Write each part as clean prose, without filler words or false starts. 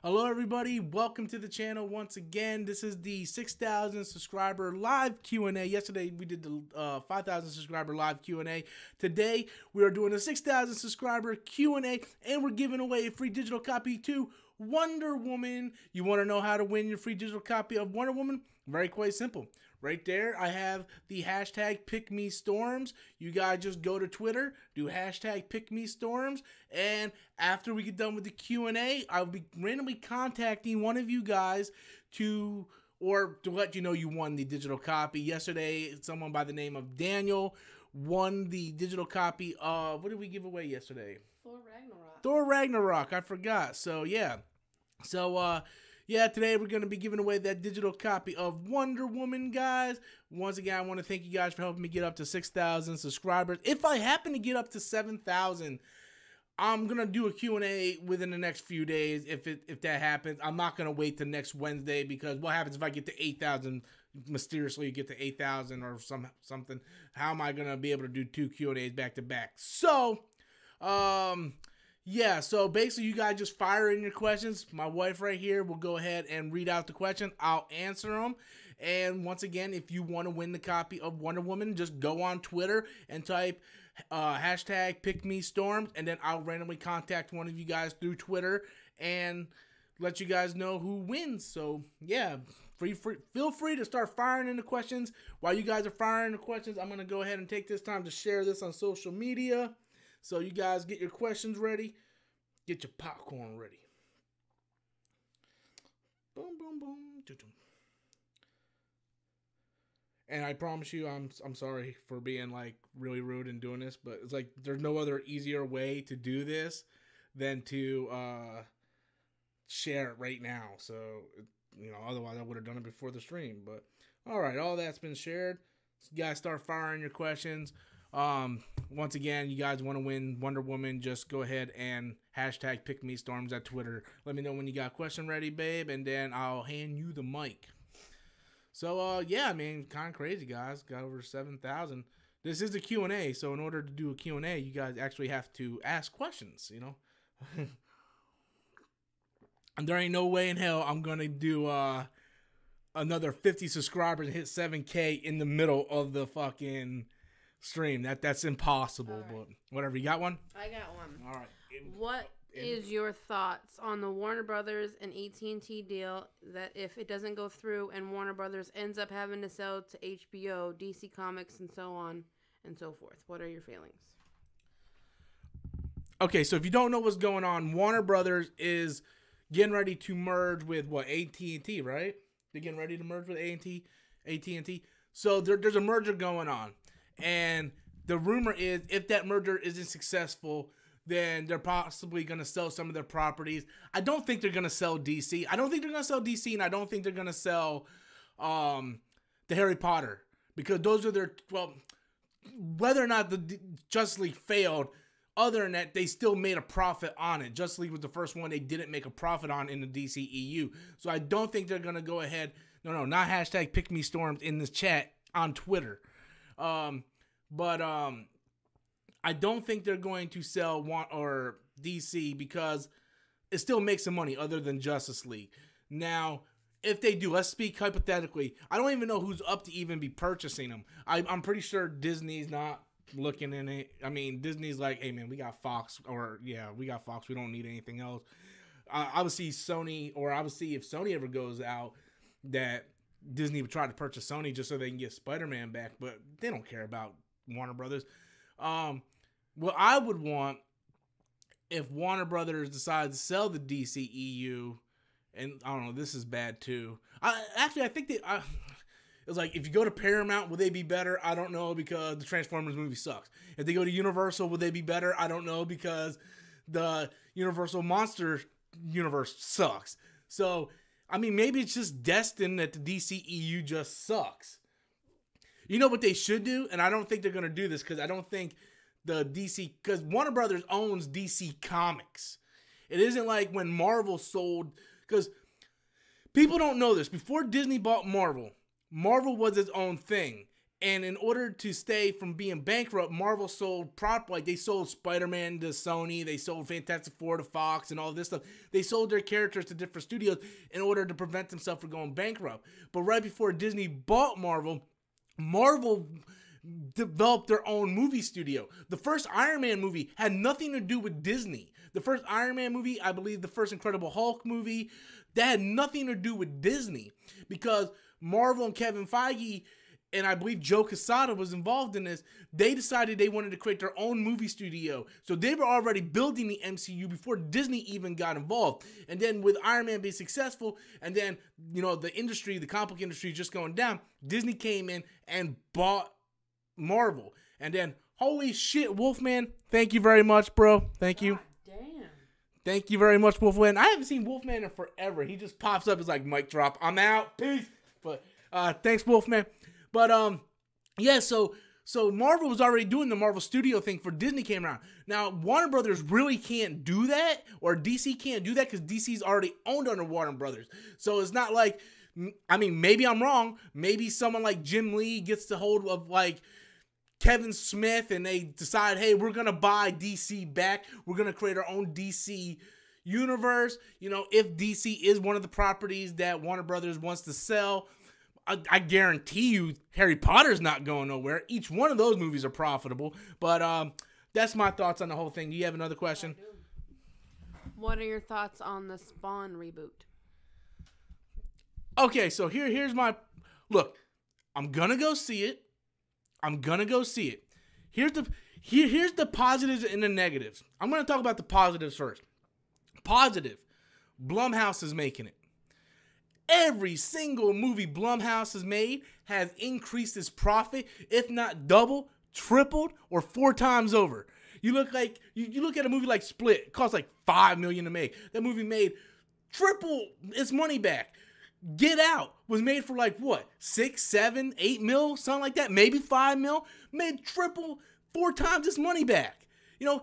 Hello everybody, welcome to the channel once again. This is the 6,000 subscriber live Q&A. Yesterday we did the 5,000 subscriber live Q&A. Today we are doing a 6,000 subscriber Q&A and we're giving away a free digital copy to Wonder Woman. You want to know how to win your free digital copy of Wonder Woman? Very quite simple. Right there, I have the hashtag PickMeStorms. You guys just go to Twitter, do hashtag PickMeStorms, and after we get done with the Q&A, I'll be randomly contacting one of you guys to let you know you won the digital copy. Yesterday, someone by the name of Daniel won the digital copy of, what did we give away yesterday? Thor Ragnarok. Thor Ragnarok, I forgot. So, yeah. Yeah, today we're going to be giving away that digital copy of Wonder Woman, guys. Once again, I want to thank you guys for helping me get up to 6,000 subscribers. If I happen to get up to 7,000, I'm going to do a Q&A within the next few days if that happens. I'm not going to wait till next Wednesday because what happens if I get to 8,000, mysteriously get to 8,000 or something? How am I going to be able to do 2 Q&As back to back? So, yeah, so basically you guys just fire in your questions. My wife right here will go ahead and read out the question. I'll answer them. And once again, if you want to win the copy of Wonder Woman, just go on Twitter and type hashtag PickMeStorms, and then I'll randomly contact one of you guys through Twitter and let you guys know who wins. So, yeah, feel free to start firing in the questions. While you guys are firing the questions, I'm going to go ahead and take this time to share this on social media. So you guys get your questions ready. Get your popcorn ready. Boom, boom, boom. And I promise you, I'm sorry for being like really rude and doing this, but it's like there's no other easier way to do this than to share it right now. So, you know, otherwise I would have done it before the stream. But all right, all that's been shared. So you guys start firing your questions. Once again, you guys want to win Wonder Woman, just go ahead and hashtag PickMeStorms at Twitter. Let me know when you got a question ready, babe, and then I'll hand you the mic. So, yeah, I mean, kind of crazy, guys. Got over 7,000. This is a Q&A, so in order to do a Q&A, you guys actually have to ask questions, you know? And there ain't no way in hell I'm going to do, another 50 subscribers and hit 7K in the middle of the fucking stream. That's impossible. Right. But whatever. You got one? I got one. All right. What is your thoughts on the Warner Brothers and AT&T deal that if it doesn't go through and Warner Brothers ends up having to sell to HBO, DC Comics, and so on and so forth? What are your feelings? Okay, so if you don't know what's going on, Warner Brothers is getting ready to merge with what, AT&T, right? They're getting ready to merge with AT&T. So there's a merger going on. And the rumor is if that merger isn't successful, then they're possibly going to sell some of their properties. I don't think they're going to sell DC. I don't think they're going to sell DC, and I don't think they're going to sell the Harry Potter. Because those are their, well, whether or not the Justice League failed, other than that, they still made a profit on it. Justice League was the first one they didn't make a profit on in the DCEU. So I don't think they're going to go ahead. No, not hashtag PickMeStorms in this chat on Twitter. I don't think they're going to sell or DC because it still makes some money other than Justice League. Now, if they do, let's speak hypothetically. I don't even know who's up to even be purchasing them. I'm pretty sure Disney's not looking in it. I mean, Disney's like, hey man, we got Fox, or yeah, we got Fox. We don't need anything else. I would see Sony, or I would see if Sony ever goes out that Disney would try to purchase Sony just so they can get Spider-Man back, but they don't care about Warner Brothers. What I would want if Warner Brothers decides to sell the DCEU, and I don't know, this is bad too. I think it's like if you go to Paramount, will they be better? I don't know because the Transformers movie sucks. If they go to Universal, will they be better? I don't know because the Universal Monster universe sucks. So, I mean, maybe it's just destined that the DCEU just sucks. You know what they should do? And I don't think they're going to do this because I don't think the DC, because Warner Brothers owns DC Comics. It isn't like when Marvel sold, because people don't know this. Before Disney bought Marvel, Marvel was its own thing. And in order to stay from being bankrupt, Marvel sold they sold Spider-Man to Sony, they sold Fantastic Four to Fox and all this stuff. They sold their characters to different studios in order to prevent themselves from going bankrupt. But right before Disney bought Marvel developed their own movie studio. The first Iron Man movie had nothing to do with Disney. The first Iron Man movie, I believe the first Incredible Hulk movie, that had nothing to do with Disney, because Marvel and Kevin Feige, and I believe Joe Quesada was involved in this, they decided they wanted to create their own movie studio. So they were already building the MCU before Disney even got involved. And then with Iron Man being successful, and then, the comic book industry just going down, Disney came in and bought Marvel. And then, holy shit, Wolfman, thank you very much, bro. Thank you. God damn. Thank you very much, Wolfman. I haven't seen Wolfman in forever. He just pops up, it's like, mic drop, I'm out, peace. But thanks, Wolfman. But yeah, so Marvel was already doing the Marvel Studio thing for Disney came around. Now Warner Brothers really can't do that, or DC can't do that, because DC's already owned under Warner Brothers. So it's not like, I mean, maybe I'm wrong. Maybe someone like Jim Lee gets the hold of like Kevin Smith, and they decide, hey, we're gonna buy DC back. We're gonna create our own DC universe. If DC is one of the properties that Warner Brothers wants to sell, I guarantee you Harry Potter's not going nowhere. Each one of those movies are profitable. But that's my thoughts on the whole thing. Do you have another question? What are your thoughts on the Spawn reboot? Okay, so here's my... Look, I'm going to go see it. Here's the positives and the negatives. I'm going to talk about the positives first. Positive. Blumhouse is making it. Every single movie Blumhouse has made has increased its profit, if not double, tripled, or 4 times over. You look at a movie like Split. It cost like $5 million to make. That movie made triple its money back. Get Out was made for like what, 6, 7, 8 mil, something like that, maybe 5 mil. Made triple, 4 times its money back. Won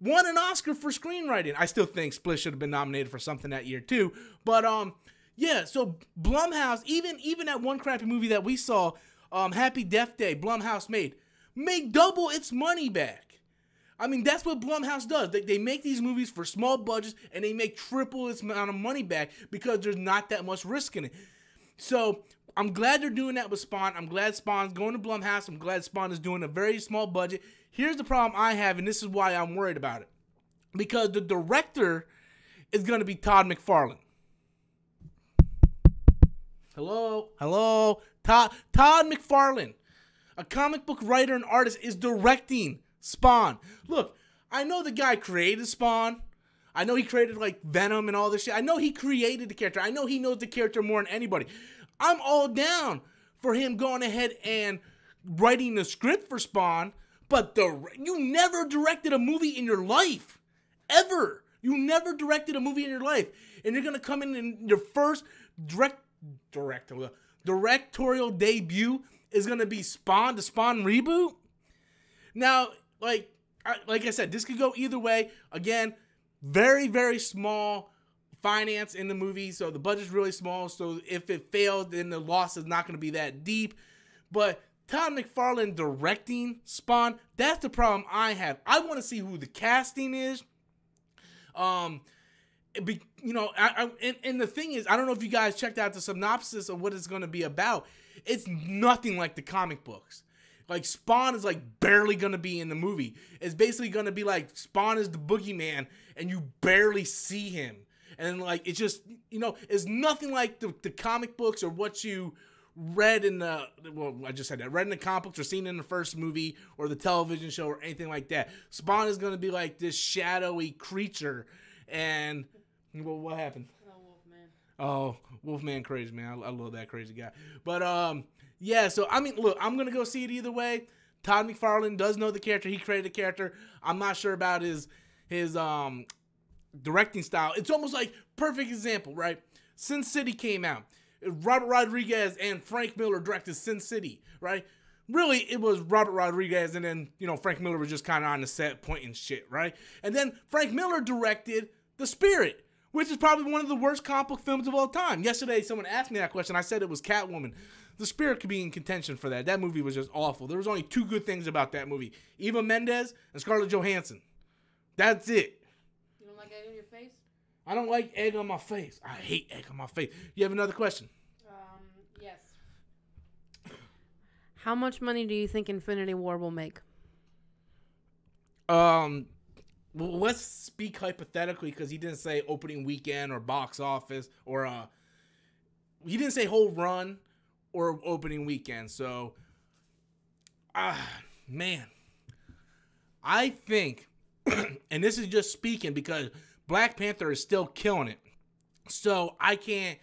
an Oscar for screenwriting. I still think Split should have been nominated for something that year too. But yeah, so Blumhouse, even that one crappy movie that we saw, Happy Death Day, Blumhouse made double its money back. I mean, that's what Blumhouse does. They make these movies for small budgets, and they make triple its amount of money back because there's not that much risk in it. So I'm glad they're doing that with Spawn. I'm glad Spawn's going to Blumhouse. I'm glad Spawn is doing a very small budget. Here's the problem I have, and this is why I'm worried about it. Because the director is going to be Todd McFarlane. Hello. Todd McFarlane, a comic book writer and artist, is directing Spawn. Look, I know the guy created Spawn. I know he created like Venom and all this shit. I know he created the character. I know he knows the character more than anybody. I'm all down for him going ahead and writing the script for Spawn, but you never directed a movie in your life. Ever. You never directed a movie in your life. And you're going to come in your first directorial debut is going to be Spawn, the Spawn reboot. Now, like I said, this could go either way. Again, very, very small finance in the movie, so the budget's really small, so if it fails, then the loss is not going to be that deep. But Todd McFarlane directing Spawn, that's the problem I have. I want to see who the casting is. And the thing is, I don't know if you guys checked out the synopsis of what it's going to be about. It's nothing like the comic books. Like, Spawn is like barely going to be in the movie. It's basically going to be like Spawn is the boogeyman and you barely see him. And like, it's just, it's nothing like the comic books or what you read in the, well, I just said that, read in the comic books or seen in the first movie or the television show or anything like that. Spawn is going to be like this shadowy creature. And, well, what happened? Oh, Wolfman crazy, man. I love that crazy guy. But, yeah, so, I mean, look, I'm going to go see it either way. Todd McFarlane does know the character. He created the character. I'm not sure about his directing style. It's almost like, perfect example, right? Sin City came out. Robert Rodriguez and Frank Miller directed Sin City, right? Really, it was Robert Rodriguez, and then, Frank Miller was just kind of on the set pointing shit, right? And then Frank Miller directed The Spirit, which is probably one of the worst comic book films of all time. Yesterday, someone asked me that question. I said it was Catwoman. The Spirit could be in contention for that. That movie was just awful. There was only 2 good things about that movie. Eva Mendes and Scarlett Johansson. That's it. You don't like egg on your face? I don't like egg on my face. I hate egg on my face. You have another question? Yes. How much money do you think Infinity War will make? Well, let's speak hypothetically because he didn't say opening weekend or box office or he didn't say whole run or opening weekend. So, man, I think, and this is just speaking because Black Panther is still killing it. So I can't,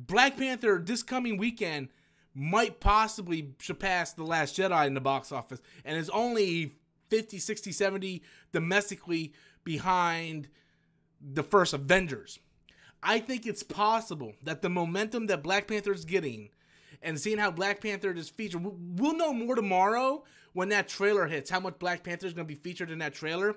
Black Panther this coming weekend might possibly surpass The Last Jedi in the box office. And it's only 50, 60, 70 domestically behind the first Avengers. I think it's possible that the momentum that Black Panther is getting and seeing how Black Panther is featured, we'll know more tomorrow when that trailer hits, how much Black Panther is going to be featured in that trailer.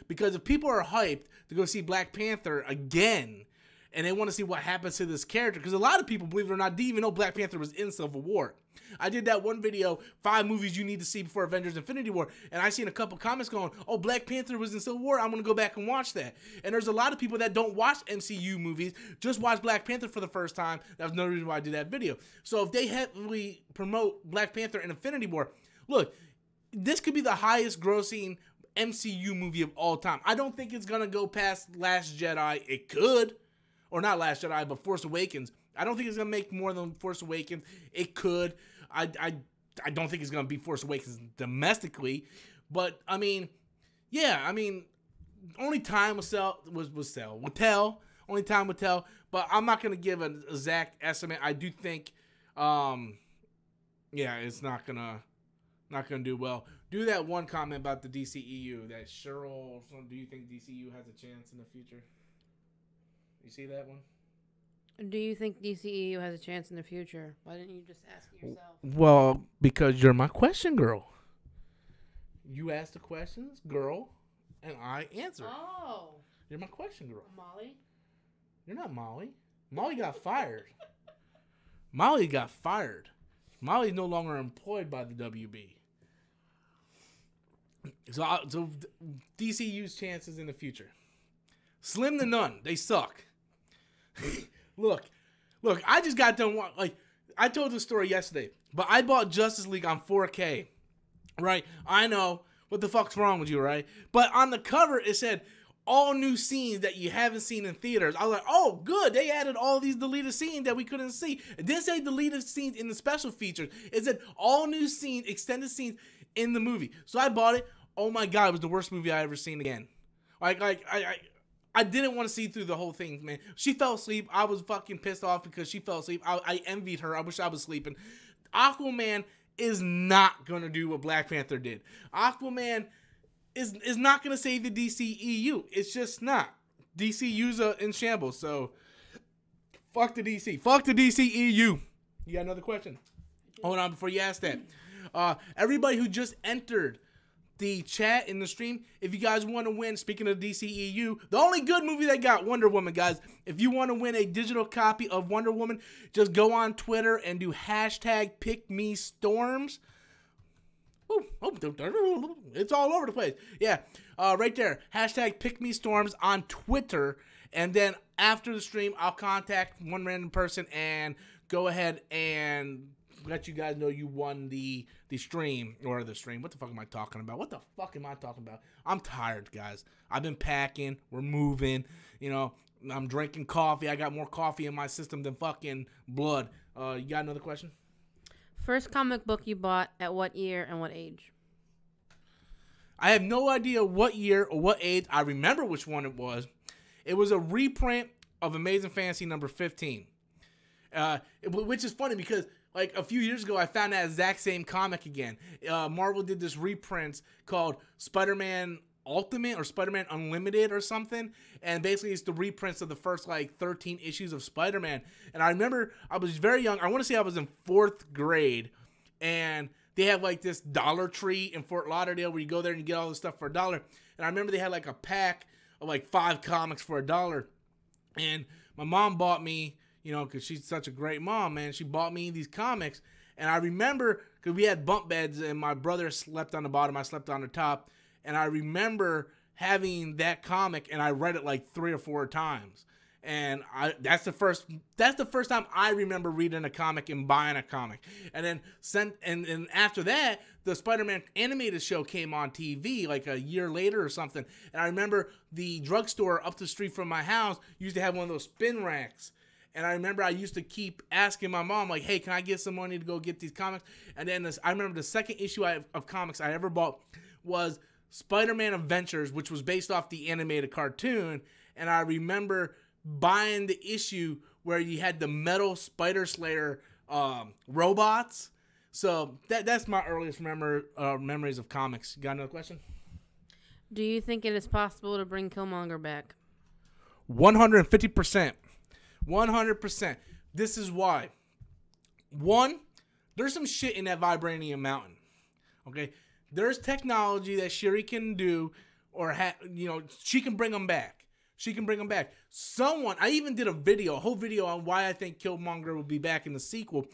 Because if people are hyped to go see Black Panther again, and they want to see what happens to this character, because a lot of people, believe it or not, didn't even know Black Panther was in Civil War. I did that one video, 5 movies you need to see before Avengers Infinity War, and I seen a couple comments going, oh, Black Panther was in Civil War, I'm going to go back and watch that. And there's a lot of people that don't watch MCU movies, just watch Black Panther for the first time. That's no reason why I did that video. So if they heavily promote Black Panther and Infinity War, look, this could be the highest grossing MCU movie of all time. I don't think it's going to go past Last Jedi. It could. Or not Last Jedi, but Force Awakens. I don't think it's going to make more than Force Awakens. It could. I don't think it's going to be Force Awakens domestically. But, I mean, yeah, I mean, only time will tell. Only time will tell. But I'm not going to give an exact estimate. I do think, yeah, it's not going to do well. Do that one comment about the DCEU, that Cheryl, do you think DCEU has a chance in the future? You see that one? Do you think DCEU has a chance in the future? Why didn't you just ask it yourself? Well, because you're my question girl. You ask the questions, girl, and I answer. Oh. You're my question girl. Molly? You're not Molly. Molly got fired. Molly got fired. Molly's no longer employed by the WB. So DCU's chances in the future. Slim to none. They suck. Look, I just got done, I told the story yesterday, but I bought Justice League on 4K, right? I know, what the fuck's wrong with you, right? But on the cover, it said, all new scenes that you haven't seen in theaters. I was like, oh, good, they added all these deleted scenes that we couldn't see. It didn't say deleted scenes in the special features. It said all new scenes, extended scenes in the movie. So I bought it. Oh my God, it was the worst movie I ever seen again. I didn't want to see through the whole thing, man. She fell asleep. I was fucking pissed off because she fell asleep. I envied her. I wish I was sleeping. Aquaman is not going to do what Black Panther did. Aquaman is not going to save the DCEU. It's just not. DCU's in shambles, so fuck the DC. Fuck the DCEU. You got another question? Hold on before you ask that. Everybody who just entered the chat in the stream, if you guys want to win, speaking of DCEU, the only good movie they got, Wonder Woman, guys. If you want to win a digital copy of Wonder Woman, just go on Twitter and do #PickMeStorms. It's all over the place. Yeah, right there. #PickMeStorms on Twitter. And then after the stream, I'll contact one random person and go ahead and let you guys know you won the stream. Or the stream. What the fuck am I talking about? What the fuck am I talking about? I'm tired, guys. I've been packing. We're moving. You know, I'm drinking coffee. I got more coffee in my system than fucking blood. You got another question? First comic book you bought at what year and what age? I have no idea what year or what age. I remember which one it was. It was a reprint of Amazing Fantasy number 15. Which is funny because like a few years ago, I found that exact same comic again. Marvel did this reprint called Spider-Man Ultimate or Spider-Man Unlimited or something. And basically it's the reprints of the first like 13 issues of Spider-Man. And I remember I was very young. I want to say I was in 4th grade. And they have like this Dollar Tree in Fort Lauderdale where you go there and you get all this stuff for $1. And I remember they had like a pack of like 5 comics for $1. And my mom bought me, you know, because she's such a great mom, man. She bought me these comics. And I remember, because we had bunk beds and my brother slept on the bottom, I slept on the top. And I remember having that comic and I read it like 3 or 4 times. And that's the first time I remember reading a comic and buying a comic. And then after that, the Spider-Man animated show came on TV like a year later or something. And I remember the drugstore up the street from my house used to have one of those spin racks. And I remember I used to keep asking my mom, like, hey, can I get some money to go get these comics? And then I remember the second issue of comics I ever bought was Spider-Man Adventures, which was based off the animated cartoon. And I remember buying the issue where you had the metal Spider Slayer robots. So that's my earliest memories of comics. You got another question? Do you think it is possible to bring Killmonger back? 150%. 100%. This is why. One, there's some shit in that Vibranium Mountain. Okay? There's technology that Shuri can do, or she can bring them back. She can bring them back. I even did a whole video on why I think Killmonger will be back in the sequel.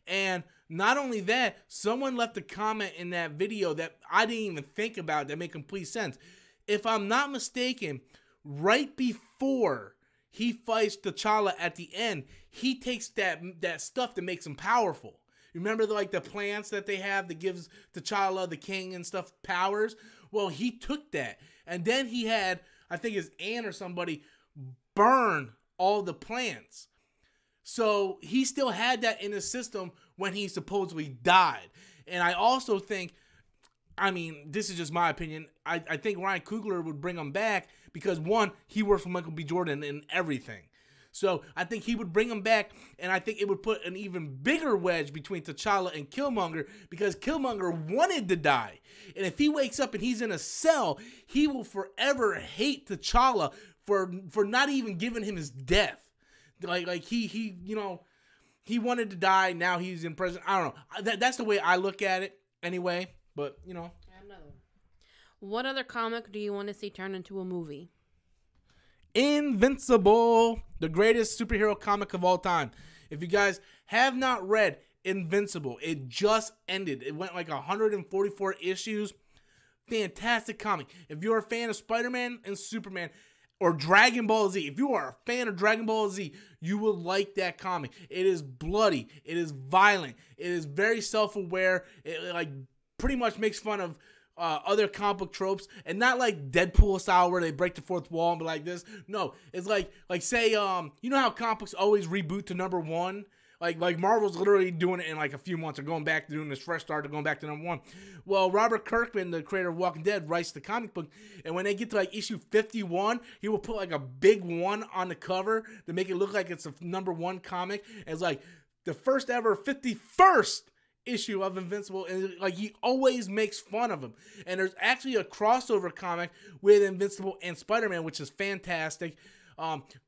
And not only that, someone left a comment in that video that I didn't even think about that made complete sense. If I'm not mistaken, right before he fights T'Challa at the end, he takes that stuff that makes him powerful. Remember the plants that they have that gives T'Challa, the king and stuff, powers? Well, he took that. And then he had, I think his aunt or somebody, burn all the plants. So he still had that in his system when he supposedly died. And I also think, I mean, this is just my opinion, I think Ryan Coogler would bring him back because, one, he works for Michael B. Jordan in everything. So I think he would bring him back, and I think it would put an even bigger wedge between T'Challa and Killmonger because Killmonger wanted to die. And if he wakes up and he's in a cell, he will forever hate T'Challa for not even giving him his death. Like he wanted to die, now he's in prison. I don't know. That's the way I look at it anyway, but I have another one. What other comic do you want to see turned into a movie? Invincible, the greatest superhero comic of all time. If you guys have not read Invincible, it just ended. It went like 144 issues. Fantastic comic. If you're a fan of Spider-Man and Superman or Dragon Ball Z, if you are a fan of Dragon Ball Z, you will like that comic. It is bloody. It is violent. It is very self-aware. It pretty much makes fun of other comic book tropes, and not like Deadpool style where they break the fourth wall and be like this. No, it's like say you know how comic books always reboot to number 1. Like Marvel's literally doing it in like a few months. They're going back to doing this fresh start. They're going back to number 1. Well, Robert Kirkman, the creator of Walking Dead, writes the comic book, and when they get to like issue 51, he will put like a big 1 on the cover to make it look like it's a number 1 comic. And it's like the first ever 51st issue of Invincible, and like he always makes fun of him. And there's actually a crossover comic with Invincible and Spider-Man, which is fantastic.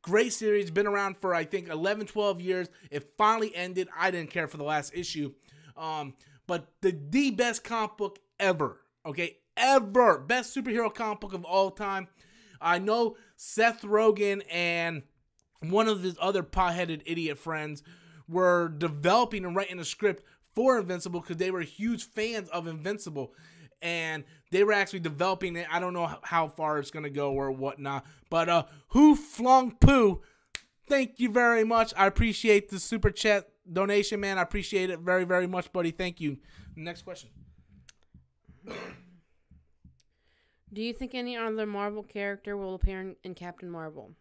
Great series, been around for I think 11-12 years. It finally ended. I didn't care for the last issue, but the best comic book ever. Okay, ever. Best superhero comic book of all time. I know Seth Rogen and one of his other pot-headed idiot friends were developing and writing a script for Invincible because they were huge fans of Invincible, and they were actually developing it. I don't know how far it's going to go or whatnot, but Who Flung Poo, thank you very much. I appreciate the super chat donation, man. I appreciate it very, very much, buddy. Thank you. Next question. Do you think any other Marvel character will appear in Captain Marvel?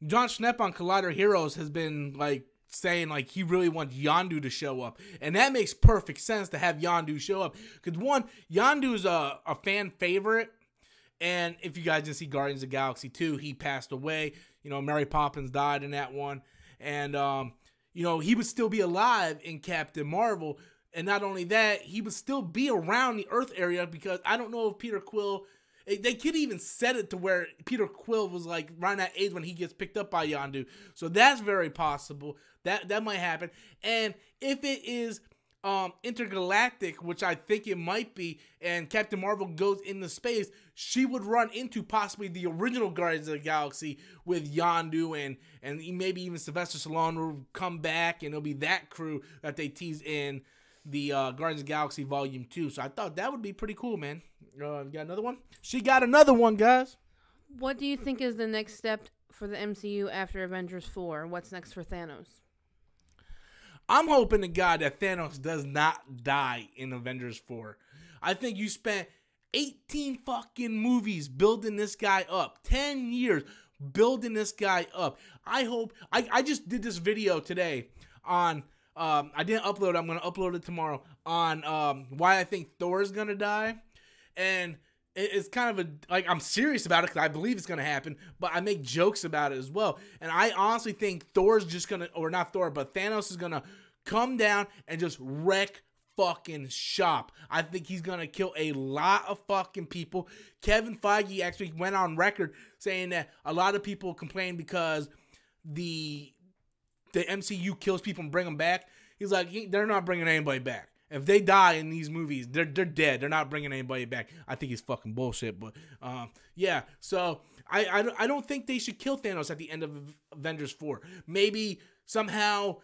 John Schnepp on Collider Heroes has been like saying like he really wants Yondu to show up, and that makes perfect sense to have Yondu show up because one, Yondu is a fan favorite, and if you guys didn't see Guardians of the Galaxy 2, he passed away. Mary Poppins died in that one, and he would still be alive in Captain Marvel, and not only that, he would still be around the Earth area because I don't know if Peter Quill. They could even set it to where Peter Quill was like around that age when he gets picked up by Yondu. So that's very possible. That might happen. And if it is intergalactic, which I think it might be, and Captain Marvel goes into space, she would run into possibly the original Guardians of the Galaxy with Yondu and maybe even Sylvester Stallone will come back, and it'll be that crew that they tease in the Guardians of the Galaxy Volume 2. So I thought that would be pretty cool, man. You got another one? She got another one, guys. What do you think is the next step for the MCU after Avengers 4? What's next for Thanos? I'm hoping to God that Thanos does not die in Avengers 4. I think you spent 18 fucking movies building this guy up. 10 years building this guy up. I hope... I just did this video today on... I didn't upload it. I'm going to upload it tomorrow on why I think Thor is going to die. And it's kind of like, I'm serious about it because I believe it's going to happen, but I make jokes about it as well. And I honestly think Thor's just going to, or not Thor, but Thanos is going to come down and just wreck fucking shop. I think he's going to kill a lot of fucking people. Kevin Feige actually went on record saying that a lot of people complain because the MCU kills people and bring them back. He's like, they're not bringing anybody back. If they die in these movies, they're dead. They're not bringing anybody back. I think he's fucking bullshit, but yeah. So I don't think they should kill Thanos at the end of Avengers 4. Maybe somehow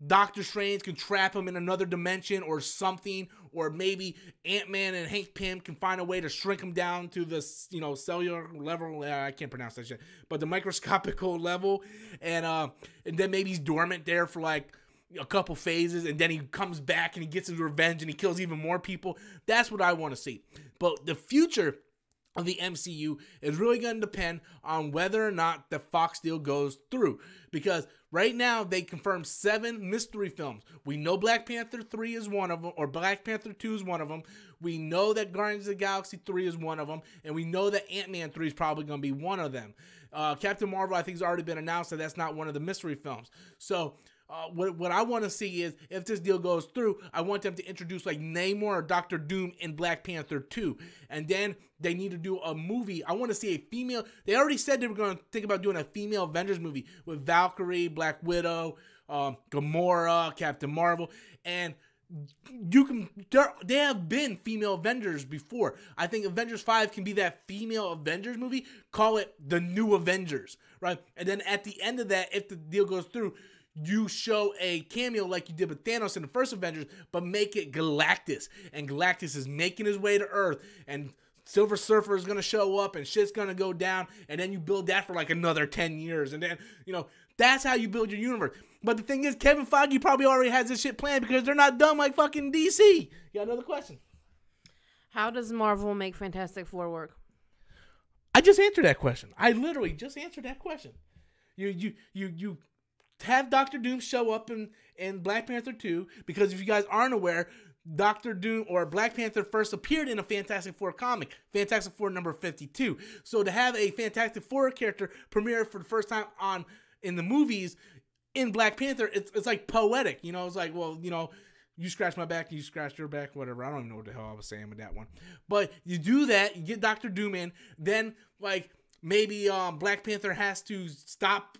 Doctor Strange can trap him in another dimension or something, or maybe Ant-Man and Hank Pym can find a way to shrink him down to the cellular level. I can't pronounce that shit, but the microscopical level, and then maybe he's dormant there for like a couple phases, and then he comes back and he gets his revenge and he kills even more people. That's what I want to see. But the future of the MCU is really going to depend on whether or not the Fox deal goes through, because right now they confirmed 7 mystery films. We know Black Panther 3 is one of them, or Black Panther 2 is one of them. We know that Guardians of the Galaxy 3 is one of them, and we know that Ant-Man 3 is probably going to be one of them. Captain Marvel, I think, has already been announced that that's not one of the mystery films. So what I want to see is, if this deal goes through, I want them to introduce like Namor or Doctor Doom in Black Panther 2. And then they need to do a movie. I want to see a female. They already said they were going to think about doing a female Avengers movie with Valkyrie, Black Widow, Gamora, Captain Marvel. And they have been female Avengers before. I think Avengers 5 can be that female Avengers movie. Call it the New Avengers, right? And then at the end of that, if the deal goes through, you show a cameo like you did with Thanos in the first Avengers, but make it Galactus. And Galactus is making his way to Earth, and Silver Surfer is going to show up, and shit's going to go down, and then you build that for like another 10 years. And then, that's how you build your universe. But the thing is, Kevin Feige probably already has this shit planned because they're not dumb like fucking DC. You got another question? How does Marvel make Fantastic Four work? I just answered that question. I literally just answered that question. You have Doctor Doom show up in Black Panther 2, because if you guys aren't aware, Doctor Doom or Black Panther first appeared in a Fantastic Four comic, Fantastic Four number 52. So to have a Fantastic Four character premiere for the first time in the movies in Black Panther, it's like poetic. It's like, well, you scratch my back, you scratch your back, whatever. I don't even know what the hell I was saying with that one. But you do that, you get Doctor Doom in, then like maybe Black Panther has to stop,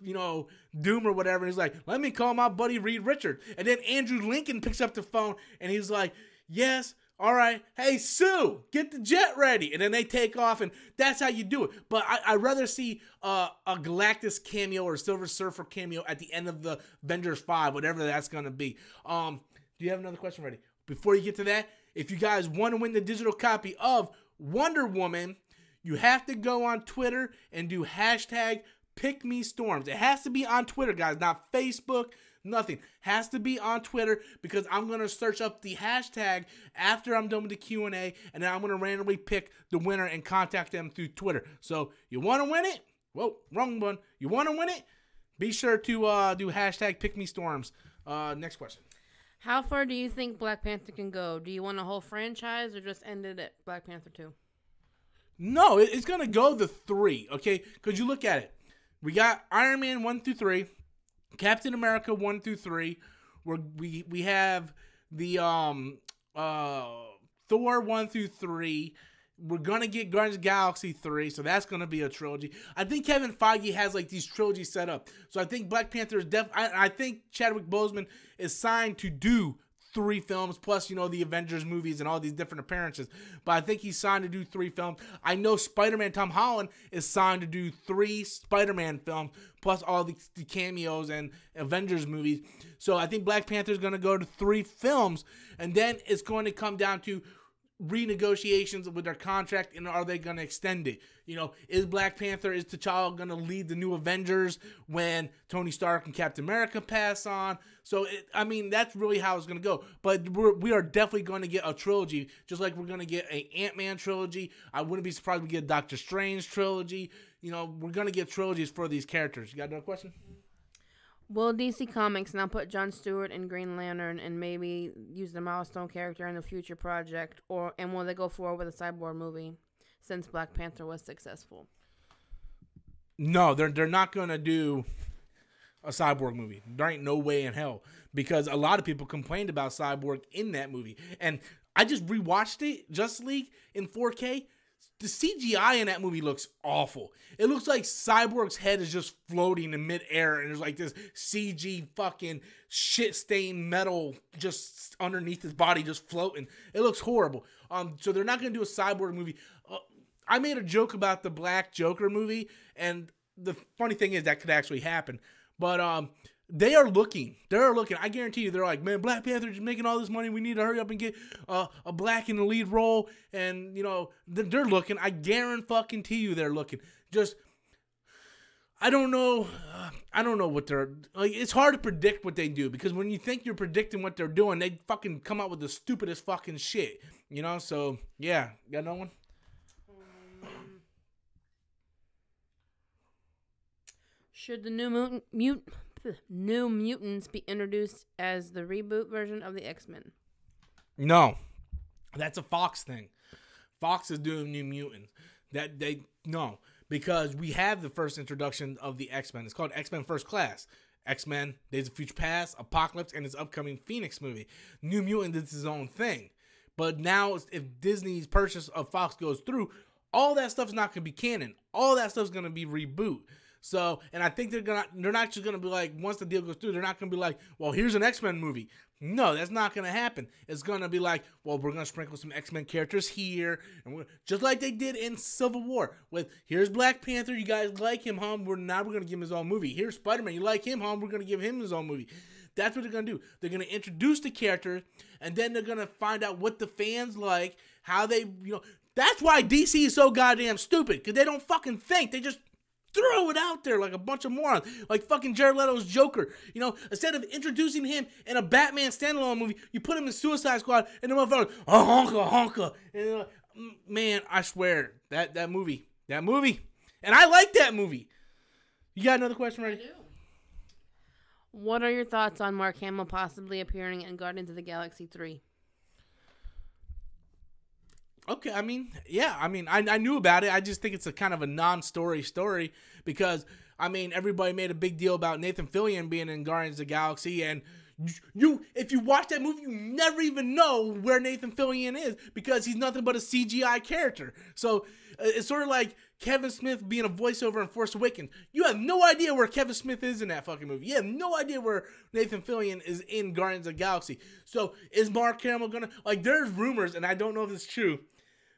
Doom or whatever. And he's like, let me call my buddy Reed Richard. And then Andrew Lincoln picks up the phone and he's like, yes, all right. Hey, Sue, get the jet ready. And then they take off, and that's how you do it. But I'd rather see a Galactus cameo or Silver Surfer cameo at the end of the Avengers 5, whatever that's going to be. Do you have another question ready? Before you get to that, if you guys want to win the digital copy of Wonder Woman, you have to go on Twitter and do hashtag #PickMeStorms. It has to be on Twitter, guys, not Facebook, nothing. Has to be on Twitter, because I'm going to search up the hashtag after I'm done with the Q&A, and then I'm going to randomly pick the winner and contact them through Twitter. So you want to win it? Whoa, wrong one. You want to win it? Be sure to do hashtag #PickMeStorms. Next question. How far do you think Black Panther can go? Do you want a whole franchise or just end it at Black Panther 2? No, it's going to go the 3, okay? Because you look at it. We got Iron Man 1 through 3, Captain America 1 through 3. We have the Thor 1 through 3. We're going to get Guardians of the Galaxy 3, so that's going to be a trilogy. I think Kevin Feige has like these trilogies set up. So I think Black Panther is I think Chadwick Boseman is signed to do 3 films, plus, the Avengers movies and all these different appearances. But I think he's signed to do 3 films. I know Spider-Man Tom Holland is signed to do 3 Spider-Man films, plus all the cameos and Avengers movies. So I think Black Panther is going to go to 3 films, and then it's going to come down to renegotiations with their contract, and are they going to extend it? Is Black Panther, is T'Challa going to lead the new Avengers when Tony Stark and Captain America pass on? So, that's really how it's going to go. But we are definitely going to get a trilogy, just like we're going to get an Ant-Man trilogy. I wouldn't be surprised if we get a Doctor Strange trilogy. We're going to get trilogies for these characters. You got another question? Will DC Comics now put Jon Stewart in Green Lantern and maybe use the Milestone character in the future project, and will they go forward with a Cyborg movie since Black Panther was successful? No, they're not gonna do a Cyborg movie. There ain't no way in hell, because a lot of people complained about Cyborg in that movie, and I just rewatched it, Justice League, in 4K. The CGI in that movie looks awful. It looks like Cyborg's head is just floating in midair, and there's like this CG fucking shit-stained metal just underneath his body, just floating. It looks horrible. So they're not going to do a Cyborg movie. I made a joke about the Black Joker movie, and the funny thing is that could actually happen. But they are looking. I guarantee you, they're like, man, Black Panther is making all this money. We need to hurry up and get a black in the lead role. And, they're looking. I guarantee you they're looking. Just, I don't know. I don't know what they're, like, it's hard to predict what they do, because when you think you're predicting what they're doing, they fucking come out with the stupidest fucking shit. So, yeah. Got another one? Should the New Mutants be introduced as the reboot version of the X-Men? No. That's a Fox thing. Fox is doing New Mutants. No. Because we have the first introduction of the X-Men. It's called X-Men First Class. X-Men, Days of Future Past, Apocalypse, and its upcoming Phoenix movie. New Mutants is his own thing. But now, if Disney's purchase of Fox goes through, all that stuff's not going to be canon. All that stuff's going to be reboot. So, and I think they're not just going to be like, once the deal goes through, they're not going to be like, well, here's an X-Men movie. No, that's not going to happen. It's going to be like, well, we're going to sprinkle some X-Men characters here. And just like they did in Civil War. With, here's Black Panther. You guys like him, huh? We're going to give him his own movie. Here's Spider-Man. You like him, huh? We're going to give him his own movie. That's what they're going to do. They're going to introduce the characters, and then they're going to find out what the fans like, how they, That's why DC is so goddamn stupid, because they don't fucking think. They just throw it out there like a bunch of morons. Like fucking Jared Leto's Joker. Instead of introducing him in a Batman standalone movie, you put him in Suicide Squad, and the motherfucker, honka. And man, I swear, that movie. And I like that movie. You got another question, right? I do. What are your thoughts on Mark Hamill possibly appearing in Guardians of the Galaxy 3? Okay, I knew about it. I just think it's a kind of a non-story because, everybody made a big deal about Nathan Fillion being in Guardians of the Galaxy, and if you watch that movie, you never even know where Nathan Fillion is, because he's nothing but a CGI character. So, it's sort of like Kevin Smith being a voiceover in Force Awakens. You have no idea where Kevin Smith is in that fucking movie. You have no idea where Nathan Fillion is in Guardians of the Galaxy. So, is Mark Hamill gonna, there's rumors, and I don't know if it's true,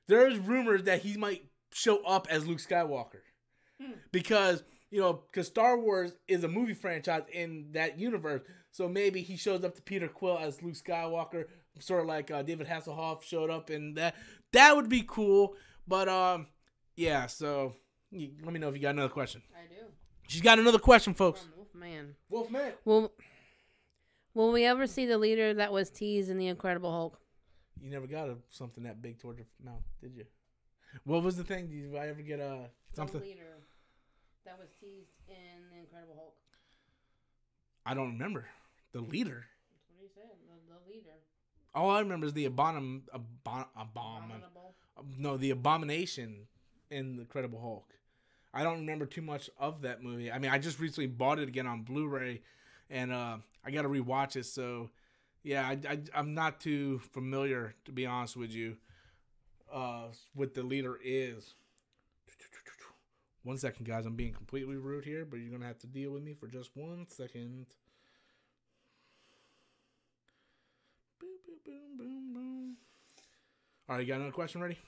there's rumors that he might show up as Luke Skywalker. Because Star Wars is a movie franchise in that universe. So maybe he shows up to Peter Quill as Luke Skywalker, sort of like David Hasselhoff showed up in that. That would be cool. But, yeah, so let me know if you got another question. I do. She's got another question, folks. Wolfman. Will we ever see the leader that was teased in The Incredible Hulk? You never got something that big toward your mouth, did you? What was the thing? Did I ever get something? The leader that was teased in The Incredible Hulk. I don't remember. The leader? That's what he said. The leader. All I remember is the the Abomination in The Incredible Hulk. I don't remember too much of that movie. I just recently bought it again on Blu-ray, and I got to rewatch it, so... Yeah, I'm not too familiar, to be honest with you, what the leader is. 1 second, guys. I'm being completely rude here, but you're going to have to deal with me for just 1 second. Boom. All right, you got another question ready?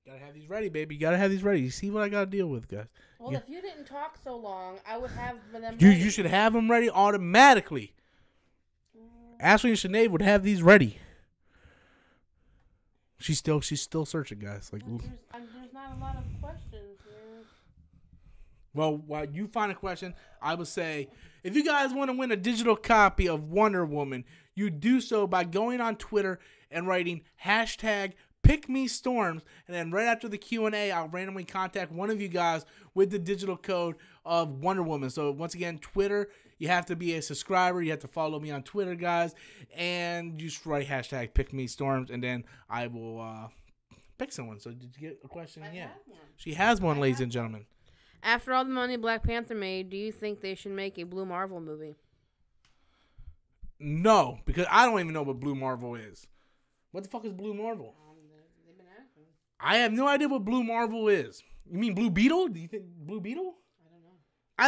Gotta have these ready, baby. You gotta have these ready. You see what I gotta deal with, guys. Well, if you didn't talk so long, I would have them You ready. you should have them ready automatically. Ashley and Sinead would have these ready. She's still searching, guys. Like, there's not a lot of questions here. well, while you find a question, I would say if you guys want to win a digital copy of Wonder Woman, you do so by going on Twitter and writing #PickMeStorms, and then right after the Q&A, I'll randomly contact one of you guys with the digital code of Wonder Woman. So once again, Twitter, you have to be a subscriber. You have to follow me on Twitter, guys, and just write #PickMeStorms, and then I will pick someone. So did you get a question? Yeah, she has one, ladies and gentlemen. After all the money Black Panther made, do you think they should make a Blue Marvel movie? No, because I don't even know what Blue Marvel is. What the fuck is Blue Marvel? They've been acting. I have no idea what Blue Marvel is. You mean Blue Beetle? Do you think Blue Beetle? I don't know.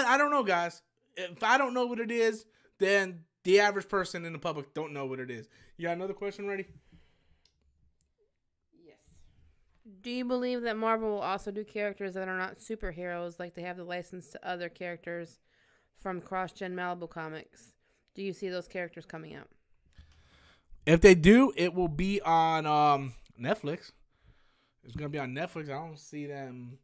I don't know, guys. If I don't know what it is, then the average person in the public don't know what it is. You got another question ready? Yes. Do you believe that Marvel will also do characters that are not superheroes, like they have the license to other characters from CrossGen Malibu Comics? Do you see those characters coming out? If they do, it will be on Netflix. It's going to be on Netflix. I don't see them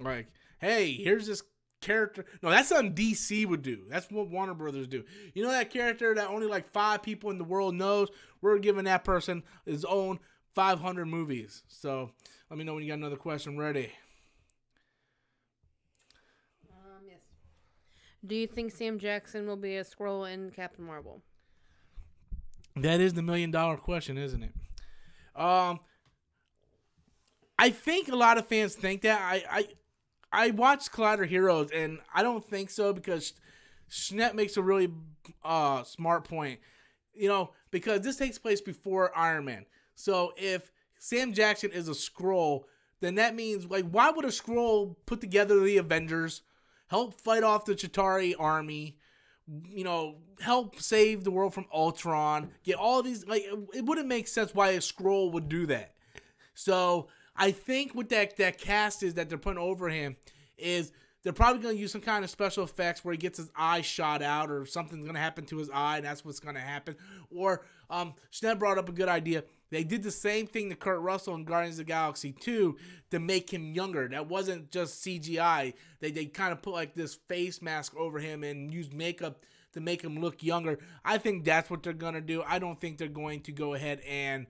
like, hey, here's this character. No, that's something DC would do. That's what Warner Brothers do. You know that character that only like 5 people in the world knows? We're giving that person his own 500 movies. So let me know when you got another question ready. Yes. Do you think Sam Jackson will be a Skrull in Captain Marvel? That is the $1 million question, isn't it? I think a lot of fans think that. I watched Collider Heroes, and I don't think so because Schnepp makes a really smart point. You know, because this takes place before Iron Man. So if Sam Jackson is a Skrull, then that means, like, why would a Skrull put together the Avengers, help fight off the Chitauri army, you know, help save the world from Ultron, get all these, like, it wouldn't make sense why a Skrull would do that. So I think what that cast is that they're putting over him is they're probably going to use some kind of special effects where he gets his eye shot out or something's going to happen to his eye and that's what's going to happen. Or Schnepp brought up a good idea. They did the same thing to Kurt Russell in Guardians of the Galaxy 2 to make him younger. That wasn't just CGI. They kind of put like this face mask over him and used makeup to make him look younger. I think that's what they're going to do. I don't think they're going to go ahead and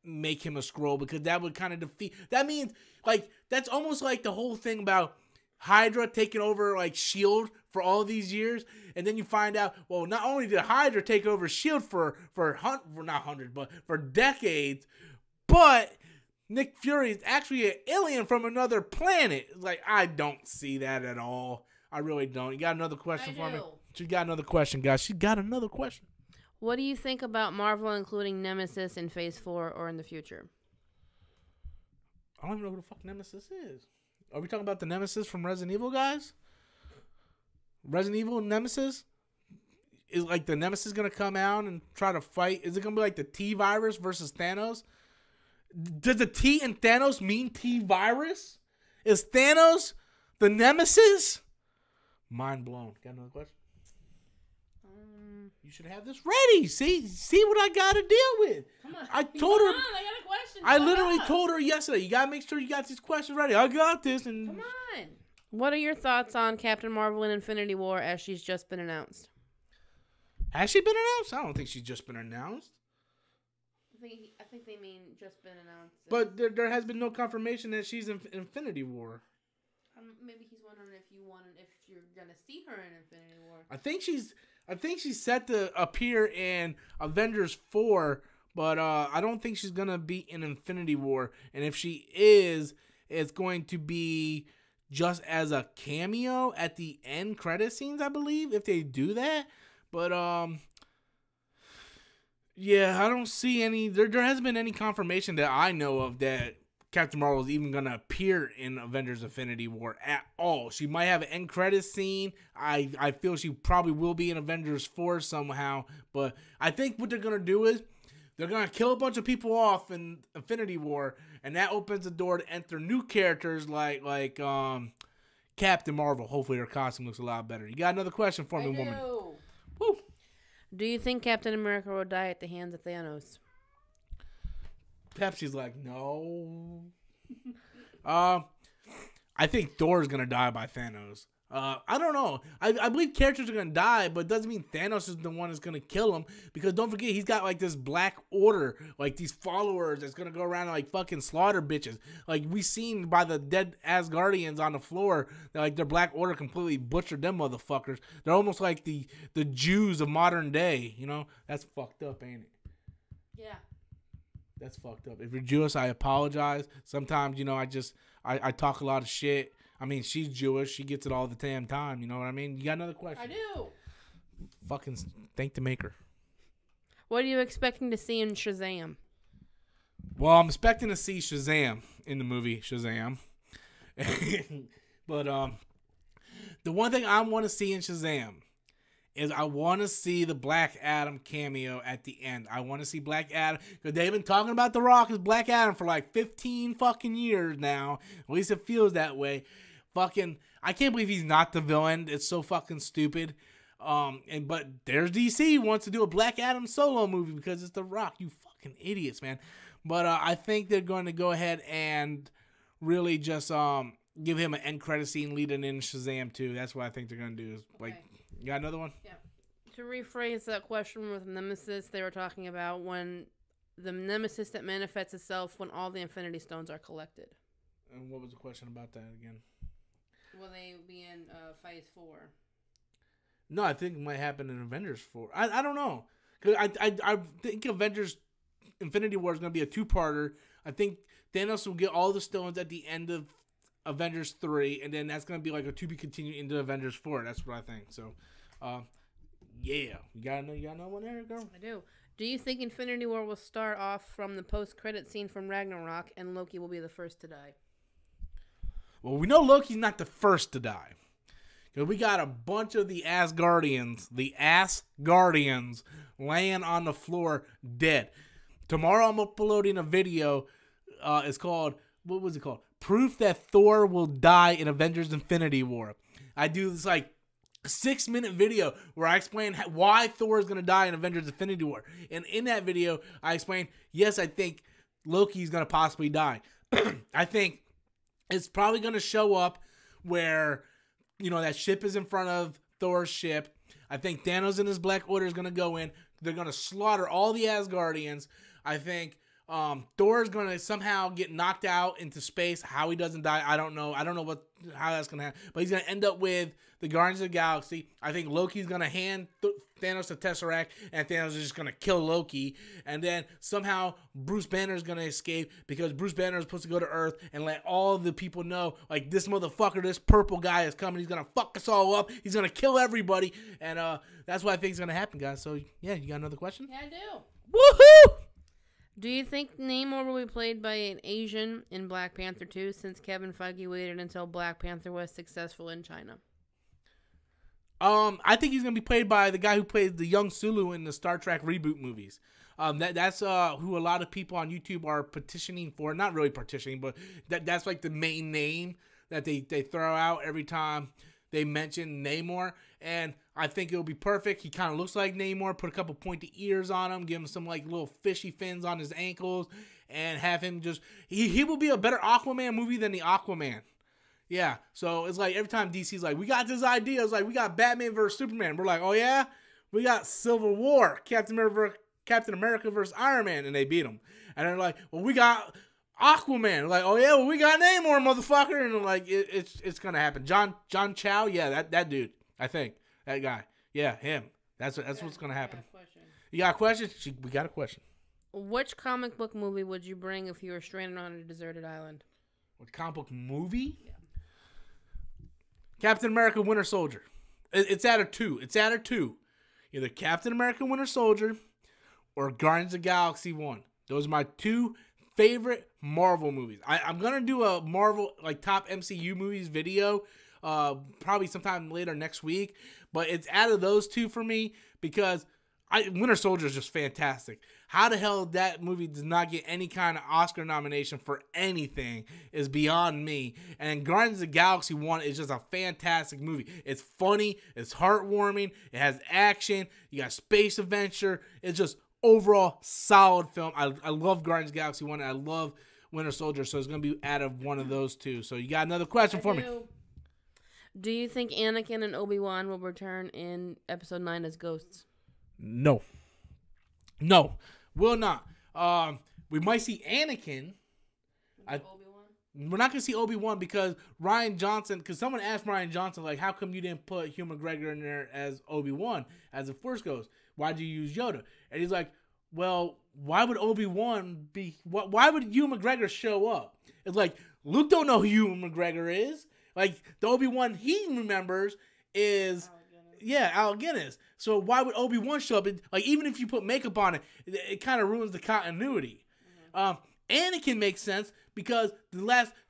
make him a Skrull because that would kind of defeat. That means, like, that's almost like the whole thing about Hydra taking over, like, S.H.I.E.L.D. for all these years, and then you find out, well, not only did Hydra take over S.H.I.E.L.D. for not hundreds, but for decades, but Nick Fury is actually an alien from another planet. Like, I don't see that at all. I really don't. You got another question for me? She got another question, guys. She got another question. What do you think about Marvel including Nemesis in Phase 4 or in the future? I don't even know who the fuck Nemesis is. Are we talking about the Nemesis from Resident Evil, guys? Resident Evil Nemesis? Is like the Nemesis going to come out and try to fight? Is it going to be like the T-Virus versus Thanos? Does the T in Thanos mean T-Virus? Is Thanos the Nemesis? Mind blown. Got another question? You should have this ready. See what I got to deal with. Come on. I told her. I got a question. I literally told her yesterday. You got to make sure you got these questions ready. I got this. And come on. What are your thoughts on Captain Marvel in Infinity War as she's just been announced? Has she been announced? I don't think she's just been announced. I think they mean just been announced. But there has been no confirmation that she's in Infinity War. Maybe he's wondering if you're gonna see her in Infinity War. I think she's set to appear in Avengers 4, but I don't think she's gonna be in Infinity War. And if she is, it's going to be just as a cameo at the end credit scenes, I believe, if they do that. But yeah, I don't see any. There hasn't been any confirmation that I know of that Captain Marvel is even going to appear in Avengers Infinity War at all. She might have an end credits scene. I feel she probably will be in Avengers 4 somehow. But I think what they're going to do is they're going to kill a bunch of people off in Infinity War. And that opens the door to enter new characters like Captain Marvel. Hopefully her costume looks a lot better. You got another question for me, woman? Woo. Do you think Captain America will die at the hands of Thanos? Pepsi's like, no. I think Thor's gonna die by Thanos. I don't know. I believe characters are gonna die, but it doesn't mean Thanos is the one that's gonna kill him. Because don't forget, he's got like this Black Order, like these followers that's gonna go around and like fucking slaughter bitches. Like we seen by the dead Asgardians on the floor, that like their Black Order completely butchered them motherfuckers. They're almost like the Jews of modern day. You know, that's fucked up, ain't it? Yeah. That's fucked up. If you're Jewish, I apologize. Sometimes, you know, I talk a lot of shit. I mean, she's Jewish. She gets it all the damn time. You know what I mean? You got another question? I do. Fucking thank the maker. What are you expecting to see in Shazam? Well, I'm expecting to see Shazam in the movie Shazam. But the one thing I want to see in Shazam is I want to see the Black Adam cameo at the end. I want to see Black Adam, because they've been talking about The Rock as Black Adam for like 15 fucking years now. At least it feels that way. Fucking, I can't believe he's not the villain. It's so fucking stupid. But there's DC wants to do a Black Adam solo movie because it's The Rock. You fucking idiots, man. But I think they're going to go ahead and really just give him an end credit scene leading in Shazam 2. That's what I think they're going to do. Is like. Okay. You got another one? Yeah. To rephrase that question with Nemesis, they were talking about when the Nemesis that manifests itself when all the Infinity Stones are collected. And what was the question about that again? Will they be in Phase 4? No, I think it might happen in Avengers 4. I don't know. Cause I think Avengers Infinity War is going to be a two-parter. I think Thanos will get all the stones at the end of Avengers 3, and then that's going to be like a to-be-continued into Avengers 4. That's what I think. So, yeah. You got another one there, girl? I do. Do you think Infinity War will start off from the post-credit scene from Ragnarok, and Loki will be the first to die? Well, we know Loki's not the first to die. Because we got a bunch of the Asgardians laying on the floor dead. Tomorrow I'm uploading a video. It's called, what was it called? Proof that Thor will die in Avengers Infinity War. I do this like 6-minute video where I explain why Thor is going to die in Avengers Infinity War. And in that video, I explain, yes, I think Loki is going to possibly die. I think it's probably going to show up where, you know, that ship is in front of Thor's ship. I think Thanos and his Black Order is going to go in. They're going to slaughter all the Asgardians. I think Thor is going to somehow get knocked out into space. How he doesn't die, I don't know. I don't know how that's going to happen. But he's going to end up with the Guardians of the Galaxy. I think Loki's going to hand Thanos the Tesseract, and Thanos is just going to kill Loki. And then somehow Bruce Banner is going to escape because Bruce Banner is supposed to go to Earth and let all the people know, like, this motherfucker, this purple guy is coming. He's going to fuck us all up. He's going to kill everybody. And that's what I think is going to happen, guys. So, yeah, you got another question? Yeah, I do. Woohoo! Do you think Namor will be played by an Asian in Black Panther 2 since Kevin Feige waited until Black Panther was successful in China? I think he's going to be played by the guy who plays the young Sulu in the Star Trek reboot movies. That's who a lot of people on YouTube are petitioning for. Not really petitioning, but that's like the main name that they throw out every time they mention Namor. And I think it'll be perfect. He kind of looks like Namor. Put a couple pointy ears on him. Give him some like little fishy fins on his ankles. And have him just... He will be a better Aquaman movie than the Aquaman. Yeah, so it's like every time DC's like, we got this idea. It's like, we got Batman versus Superman. We're like, oh yeah? We got Civil War, Captain America versus Iron Man, and they beat him. And they're like, well, we got Aquaman. They're like, oh yeah, well, we got Namor, motherfucker. And they're like, it's going to happen. John Chow, yeah, that dude, I think. That guy. Yeah, him. That's what's going to happen. You got a question? We got a question. Which comic book movie would you bring if you were stranded on a deserted island? What comic book movie? Yeah. Captain America Winter Soldier. It's at a 2. It's at a 2. Either Captain America Winter Soldier or Guardians of the Galaxy 1. Those are my 2 favorite Marvel movies. I'm gonna do a Marvel like top MCU movies video, probably sometime later next week. But it's out of those two for me because Winter Soldier is just fantastic. How the hell that movie does not get any kind of Oscar nomination for anything is beyond me. And Guardians of the Galaxy 1 is just a fantastic movie. It's funny, it's heartwarming, it has action, you got space adventure. It's just overall solid film. I love Guardians of the Galaxy 1 and I love Winter Soldier, so it's going to be out of one of those two. So you got another question for me? Do you think Anakin and Obi-Wan will return in Episode 9 as ghosts? No, will not. We might see Anakin. We're not gonna see Obi-Wan because Rian Johnson. Because someone asked Rian Johnson, like, how come you didn't put Hugh McGregor in there as Obi-Wan as the Force Ghost? Why'd you use Yoda? And he's like, well, why would Obi-Wan be? Why would Hugh McGregor show up? It's like Luke don't know who Hugh McGregor is. Like the Obi-Wan he remembers is. Alec Guinness. So why would Obi-Wan show up? Like, even if you put makeup on it, it kind of ruins the continuity. Anakin makes sense because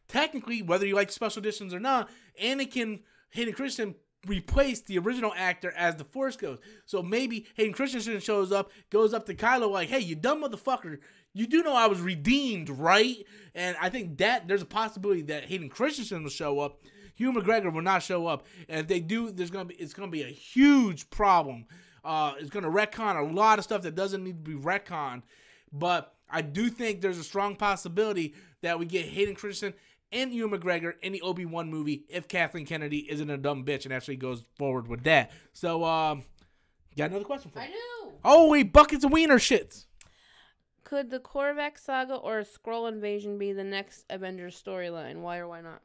technically, whether you like special editions or not, Anakin, Hayden Christensen replaced the original actor as the Force Ghost. So maybe Hayden Christensen shows up, goes up to Kylo like, hey, you dumb motherfucker, you do know I was redeemed, right? And I think that there's a possibility that Hayden Christensen will show up. Hugh McGregor will not show up, and if they do, it's gonna be a huge problem. It's gonna retcon a lot of stuff that doesn't need to be retconned. But I do think there's a strong possibility that we get Hayden Christensen and Hugh McGregor in the Obi-Wan movie if Kathleen Kennedy isn't a dumb bitch and actually goes forward with that. So, got another question for me? I do. Oh, wait, buckets of wiener shits. Could the Korvac saga or Skrull invasion be the next Avengers storyline? Why or why not?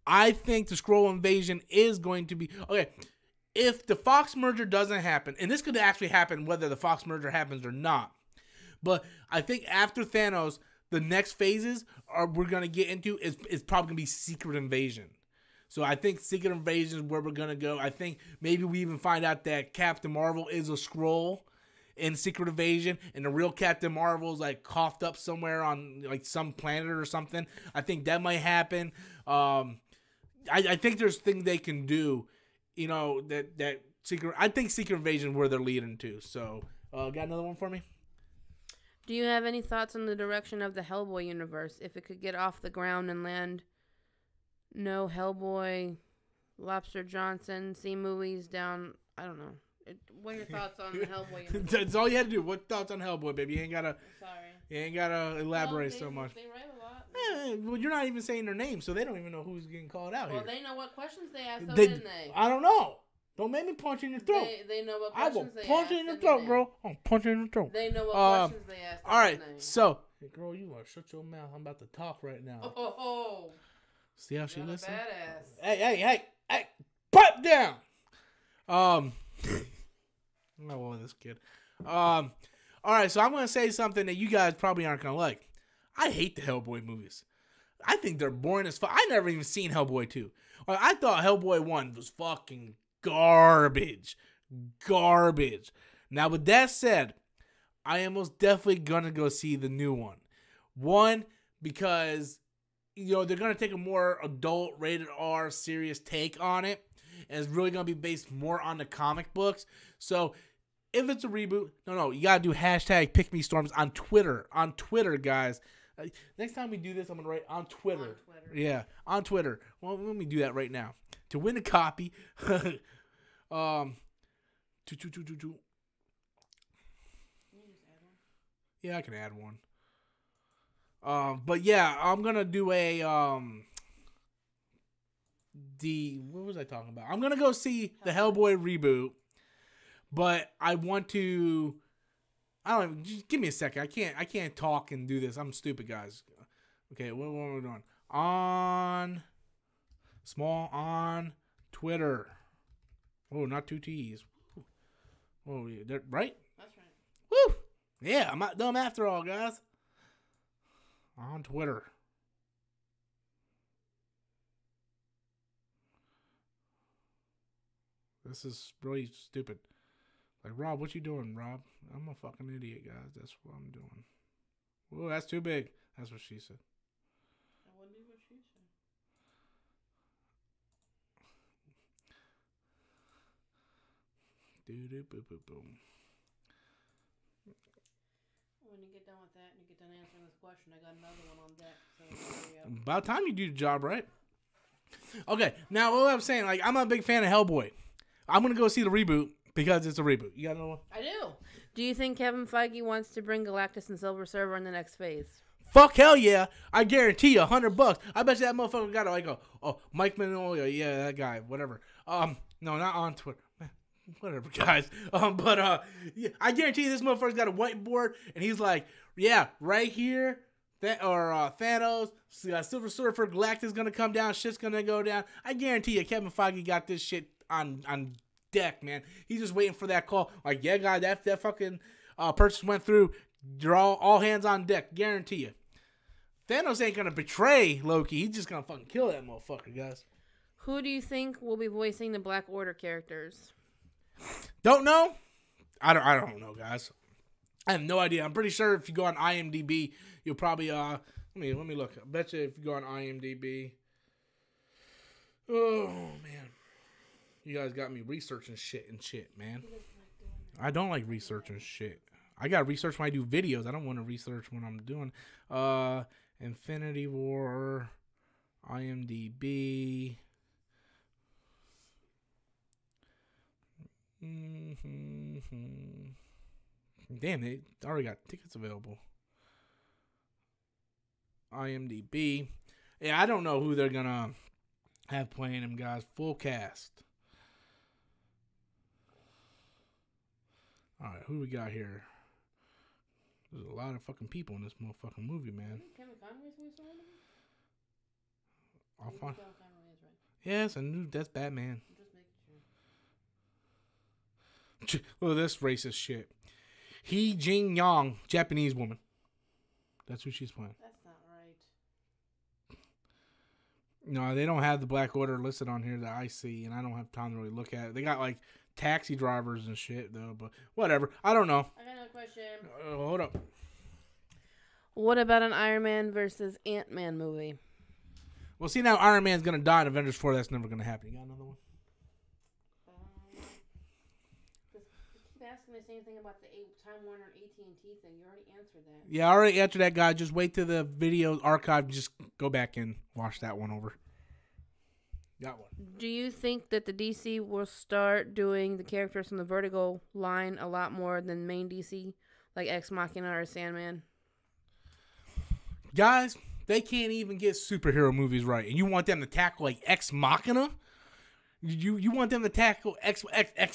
I think the Skrull invasion is going to be... Okay, if the Fox merger doesn't happen, and this could actually happen whether the Fox merger happens or not, but I think after Thanos, the next phases we're going to get into is probably going to be Secret Invasion. So I think Secret Invasion is where we're going to go. I think maybe we even find out that Captain Marvel is a Skrull in Secret Invasion, and the real Captain Marvel is like coughed up somewhere on like some planet or something. I think that might happen. I think there's things they can do, you know, that Secret. I think Secret Invasion is where they're leading to. So, got another one for me? Do you have any thoughts on the direction of the Hellboy universe? If it could get off the ground and land no Hellboy, Lobster Johnson, see movies down, I don't know. What are your thoughts on the Hellboy universe? That's all you had to do. What thoughts on Hellboy, baby? You ain't gotta. Sorry. You ain't gotta elaborate so much. They write a lot. Well, you're not even saying their name, so they don't even know who's getting called out here. Well, they know what questions they asked, didn't they? I don't know. Don't make me punch you in your throat. They know what questions they asked. I will punch you in your throat, girl. I'll punch you in your throat. They know what questions they asked. All right, so hey, girl, you want to shut your mouth? I'm about to talk right now. Oh. See how she listens? Badass. Hey, pipe down. I love this kid. All right, so I'm gonna say something that you guys probably aren't gonna like. I hate the Hellboy movies. I think they're boring as fuck. I never even seen Hellboy 2. I thought Hellboy 1 was fucking garbage. Now, with that said, I am most definitely gonna go see the new one. One, because you know they're gonna take a more adult, rated R, serious take on it, and it's really gonna be based more on the comic books. So if it's a reboot, no, you gotta do hashtag #PickMeStorms on Twitter. On Twitter, guys. Next time we do this, I'm gonna write on Twitter. Yeah, on Twitter. Well, let me do that right now. To win a copy, Yeah, I can add one. But yeah, I'm gonna do a what was I talking about? I'm gonna go see the Hellboy reboot, but I want to. I don't know, just give me a second. I can't talk and do this. I'm stupid, guys. Okay, what are we doing? On Twitter. Oh, not two T's. Oh, yeah, right? That's right. Woo! Yeah, I'm not dumb after all, guys. On Twitter. This is really stupid. Like, Rob, what you doing, Rob? I'm a fucking idiot, guys. That's what I'm doing. Ooh, that's too big. That's what she said. I wouldn't do what she said. Boom. When you get done with that and you get done answering this question, I got another one on deck. So About time you do the job, right? Okay, now what I'm saying, like, I'm not a big fan of Hellboy. I'm gonna go see the reboot because it's a reboot. You got another one? I do. Do you think Kevin Feige wants to bring Galactus and Silver Surfer in the next phase? Fuck hell yeah! I guarantee you, $100. I bet you that motherfucker got like Mike Mignola, yeah, that guy, whatever. No, not on Twitter. Whatever, guys. Yeah, I guarantee you this motherfucker's got a whiteboard, and he's like, yeah, right here, Thanos, Silver Surfer, Galactus gonna come down, shit's gonna go down. I guarantee you, Kevin Feige got this shit on deck, man. He's just waiting for that call. Like, yeah, guy, that fucking purchase went through. You're all hands on deck, guarantee you. Thanos ain't gonna betray Loki. He's just gonna fucking kill that motherfucker, guys. Who do you think will be voicing the Black Order characters? Don't know. I don't know, guys. I have no idea. I'm pretty sure if you go on IMDb, you'll probably let me look. I bet you if you go on IMDb. Oh man. You guys got me researching shit, man. I don't like researching shit. I gotta research when I do videos. I don't want to research when I'm doing Infinity War, IMDb. Damn, they already got tickets available. IMDb. Yeah, I don't know who they're gonna have playing them, guys. Full cast. All right, who we got here? There's a lot of fucking people in this motherfucking movie, man. Kevin Conroy's voice on it? I'll find. Yes, I knew that's Batman. I'm just making sure. Look at this racist shit. Hee Jin Young, Japanese woman. That's who she's playing. That's not right. No, they don't have the Black Order listed on here that I see, and I don't have time to really look at it. They got like taxi drivers and shit though, but whatever. I don't know. I got another question. Hold up. What about an Iron Man versus Ant-Man movie? Well, see now Iron Man's gonna die in Avengers 4. That's never gonna happen. You got another one? Keep asking the same thing about the Time Warner AT&T thing. You already answered that. Yeah, I already answered that, guy. Just wait till the video archive. Just go back and watch that one over. Got one. Do you think that the DC will start doing the characters from the Vertigo line a lot more than main DC, like Ex Machina or Sandman? Guys, they can't even get superhero movies right, and you want them to tackle like Ex Machina? You want them to tackle Ex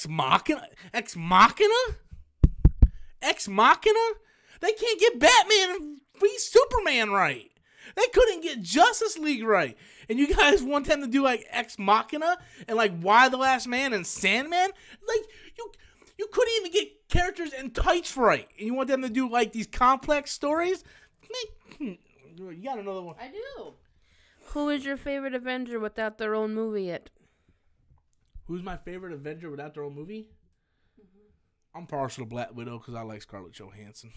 Machina? Ex Machina? Ex Machina? They can't get Batman and Superman right. They couldn't get Justice League right. And you guys want them to do like Ex Machina and like Why the Last Man and Sandman? Like you couldn't even get characters in tights right. And you want them to do like these complex stories? You got another one. I do. Who is your favorite Avenger without their own movie yet? Who's my favorite Avenger without their own movie? Mm-hmm. I'm partial to Black Widow because I like Scarlett Johansson.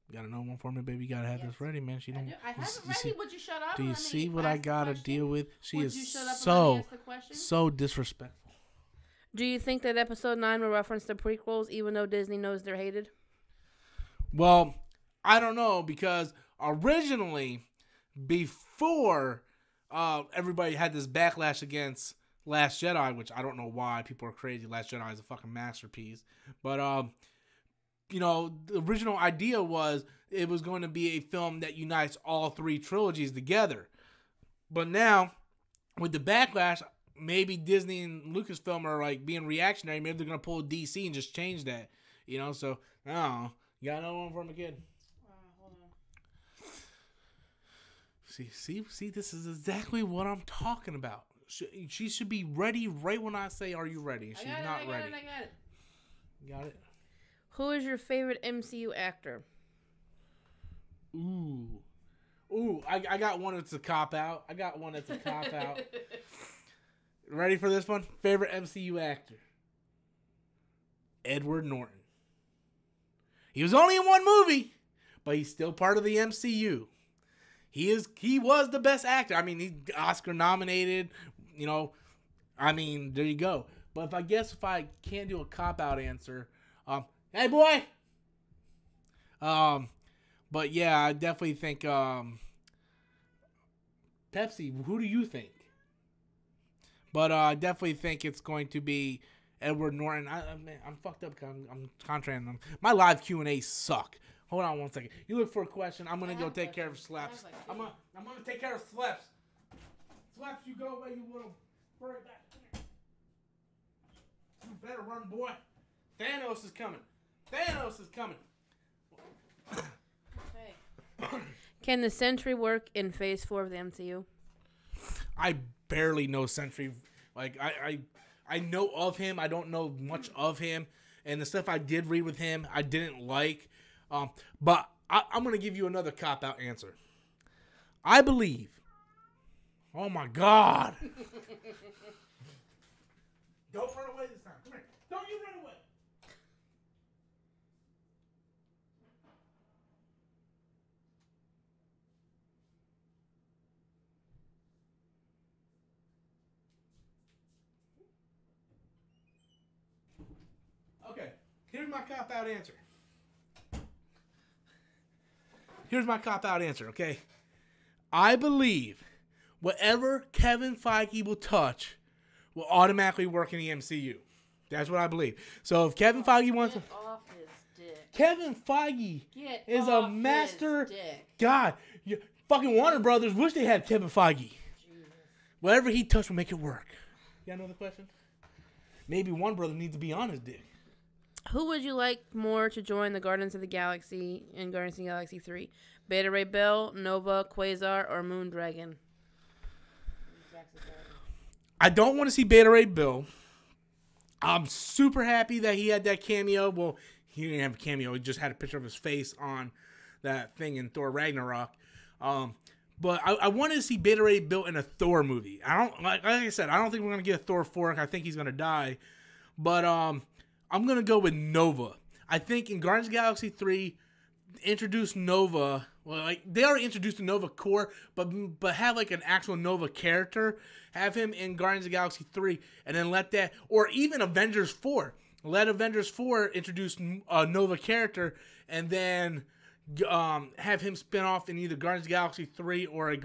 You got another one for me, baby? You gotta have this ready, man. She don't. I have it ready. Would you shut up? Do you see what I gotta deal with? She is so disrespectful. Do you think that episode 9 will reference the prequels, even though Disney knows they're hated? Well, I don't know, because originally, before everybody had this backlash against Last Jedi, which I don't know why people are crazy. Last Jedi is a fucking masterpiece, but you know, the original idea was it was going to be a film that unites all three trilogies together. But now, with the backlash, maybe Disney and Lucasfilm are like being reactionary. Maybe they're going to pull DC and just change that. You know, so, I don't know. You got another one from a kid? Hold on. See, this is exactly what I'm talking about. She should be ready right when I say, are you ready? She's not ready. I got it. You got it? Who is your favorite MCU actor? Ooh, I got one that's a cop-out. Ready for this one? Favorite MCU actor? Edward Norton. He was only in one movie, but he's still part of the MCU. He was the best actor. I mean, he's Oscar nominated. You know, I mean, there you go. But if I can't do a cop-out answer, hey boy. But yeah, I definitely think Pepsi. Who do you think? But I definitely think it's going to be Edward Norton. I'm fucked up because I'm contracting them. My live Q&A suck. Hold on 1 second. You look for a question. I'm gonna go take care of Slaps. I'm gonna take care of Slaps. Slaps, you go away, you little furry back. You better run, boy. Thanos is coming. Thanos is coming. Can the Sentry work in Phase 4 of the MCU? I barely know Sentry. Like I know of him. I don't know much of him, and the stuff I did read with him, I didn't like. But I'm gonna give you another cop-out answer. I believe. Oh my God! Don't run away this time. Come here. Don't you run away. Okay, here's my cop-out answer. Okay? I believe whatever Kevin Feige will touch will automatically work in the MCU. That's what I believe. So if Kevin Feige wants to... off his dick. Kevin Feige is a master... God, fucking Warner Brothers wish they had Kevin Feige. Jesus. Whatever he touched will make it work. You got another question? Maybe one brother needs to be on his dick. Who would you like more to join the Guardians of the Galaxy in Guardians of the Galaxy 3? Beta Ray Bill, Nova, Quasar, or Moondragon? I don't want to see Beta Ray Bill. I'm super happy that he had that cameo. Well, he didn't have a cameo. He just had a picture of his face on that thing in Thor Ragnarok. But I wanted to see Beta Ray Bill in a Thor movie. Like I said, I don't think we're going to get a Thor 4. I think he's going to die. But I'm going to go with Nova. I think in Guardians of the Galaxy 3, introduce Nova. Well, like they already introduced the Nova Corps, but have like an actual Nova character. Have him in Guardians of the Galaxy 3, and then let that, or even Avengers 4. Let Avengers 4 introduce a Nova character, and then have him spin off in either Guardians of the Galaxy 3 or a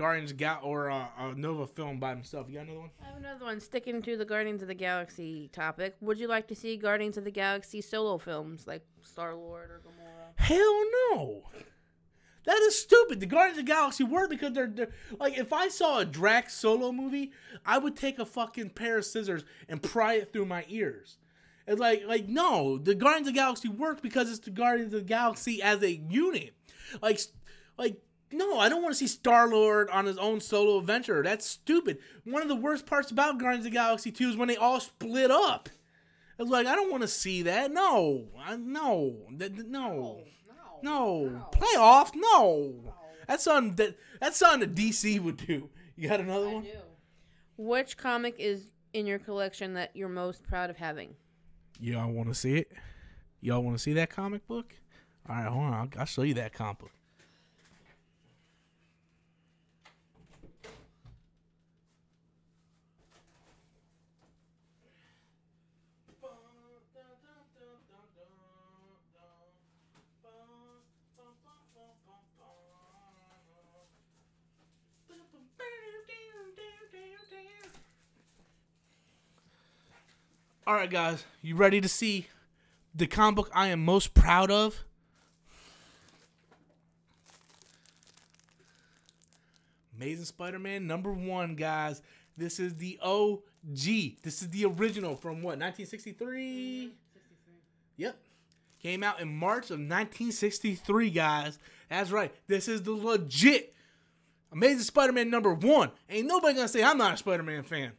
Nova film by himself. You got another one? I have another one. Sticking to the Guardians of the Galaxy topic, would you like to see Guardians of the Galaxy solo films like Star-Lord or Gamora? Hell no. That is stupid. The Guardians of the Galaxy work because they're like, if I saw a Drax solo movie, I would take a fucking pair of scissors and pry it through my ears. It's like no, the Guardians of the Galaxy works because it's the Guardians of the Galaxy as a unit. Like no, I don't want to see Star-Lord on his own solo adventure. That's stupid. One of the worst parts about Guardians of the Galaxy 2 is when they all split up. It's like, I don't want to see that. No. Playoffs? No. That's something that DC would do. You got another one? I do. Which comic is in your collection that you're most proud of having? Y'all want to see it? Y'all want to see that comic book? All right, hold on. I'll show you that comic book. All right, guys, you ready to see the comic book I am most proud of? Amazing Spider-Man #1, guys. This is the OG. This is the original from what, 1963? 63. Yep. Came out in March of 1963, guys. That's right. This is the legit Amazing Spider-Man #1. Ain't nobody gonna say I'm not a Spider-Man fan.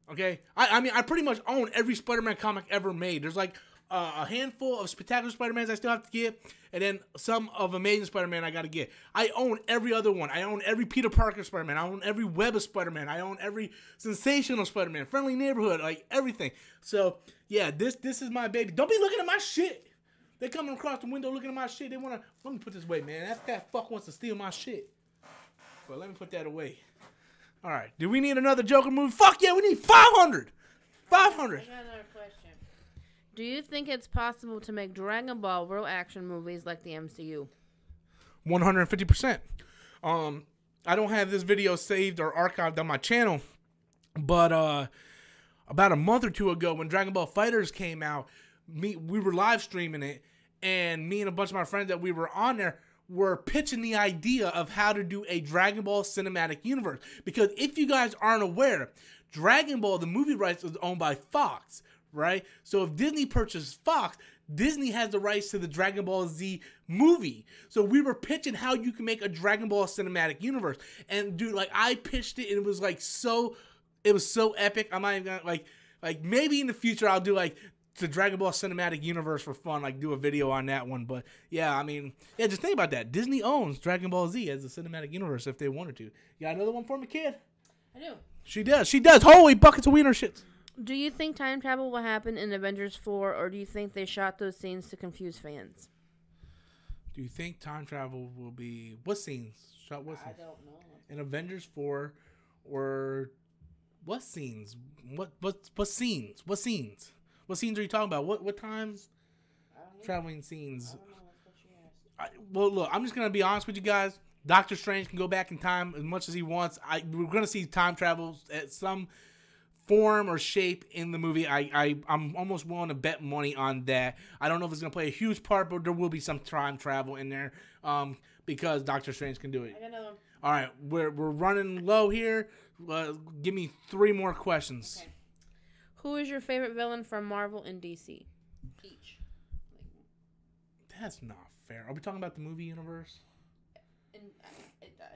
Okay? I mean, I pretty much own every Spider-Man comic ever made. There's like a handful of Spectacular Spider-Mans I still have to get, and then some of Amazing Spider-Man I gotta get. I own every other one. I own every Peter Parker Spider-Man. I own every Web of Spider-Man. I own every Sensational Spider-Man, Friendly Neighborhood, like everything. So, yeah, this is my baby. Don't be looking at my shit. They coming across the window looking at my shit. They want to, let me put this away, man. That fat fuck wants to steal my shit. But let me put that away. All right. Do we need another Joker movie? Fuck yeah, we need 500. 500. I got another question. Do you think it's possible to make Dragon Ball real action movies like the MCU? 150%. I don't have this video saved or archived on my channel, but about a month or two ago when Dragon Ball Fighters came out, we were live streaming it, and me and a bunch of my friends that we were on there were pitching the idea of how to do a Dragon Ball cinematic universe. Because if you guys aren't aware, Dragon Ball, the movie rights, is owned by Fox, right? So if Disney purchased Fox, Disney has the rights to the Dragon Ball Z movie. So we were pitching how you can make a Dragon Ball cinematic universe. And dude, like, I pitched it and it was like it was so epic. I'm not even gonna, like maybe in the future I'll do like the Dragon Ball cinematic universe for fun, like do a video on that one. But yeah, I mean, yeah, just think about that. Disney owns Dragon Ball Z as a cinematic universe if they wanted to. You got another one for me, kid? I do. She does. She does. Holy buckets of wiener shits. Do you think time travel will happen in Avengers 4, or do you think they shot those scenes to confuse fans? Do you think time travel will be... What scenes? Shot what scenes? I don't know. In Avengers 4, or... What scenes? What scenes? What scenes? What scenes are you talking about? What times? Traveling scenes. I don't know. That's what she asked. Well, look, I'm just going to be honest with you guys. Doctor Strange can go back in time as much as he wants. We're going to see time travel at some form or shape in the movie. I'm almost willing to bet money on that. I don't know if it's going to play a huge part, but there will be some time travel in there because Doctor Strange can do it. I got another one. All right, we're running low here. Give me 3 more questions. Okay. Who is your favorite villain from Marvel and DC? Each. That's not fair. Are we talking about the movie universe? I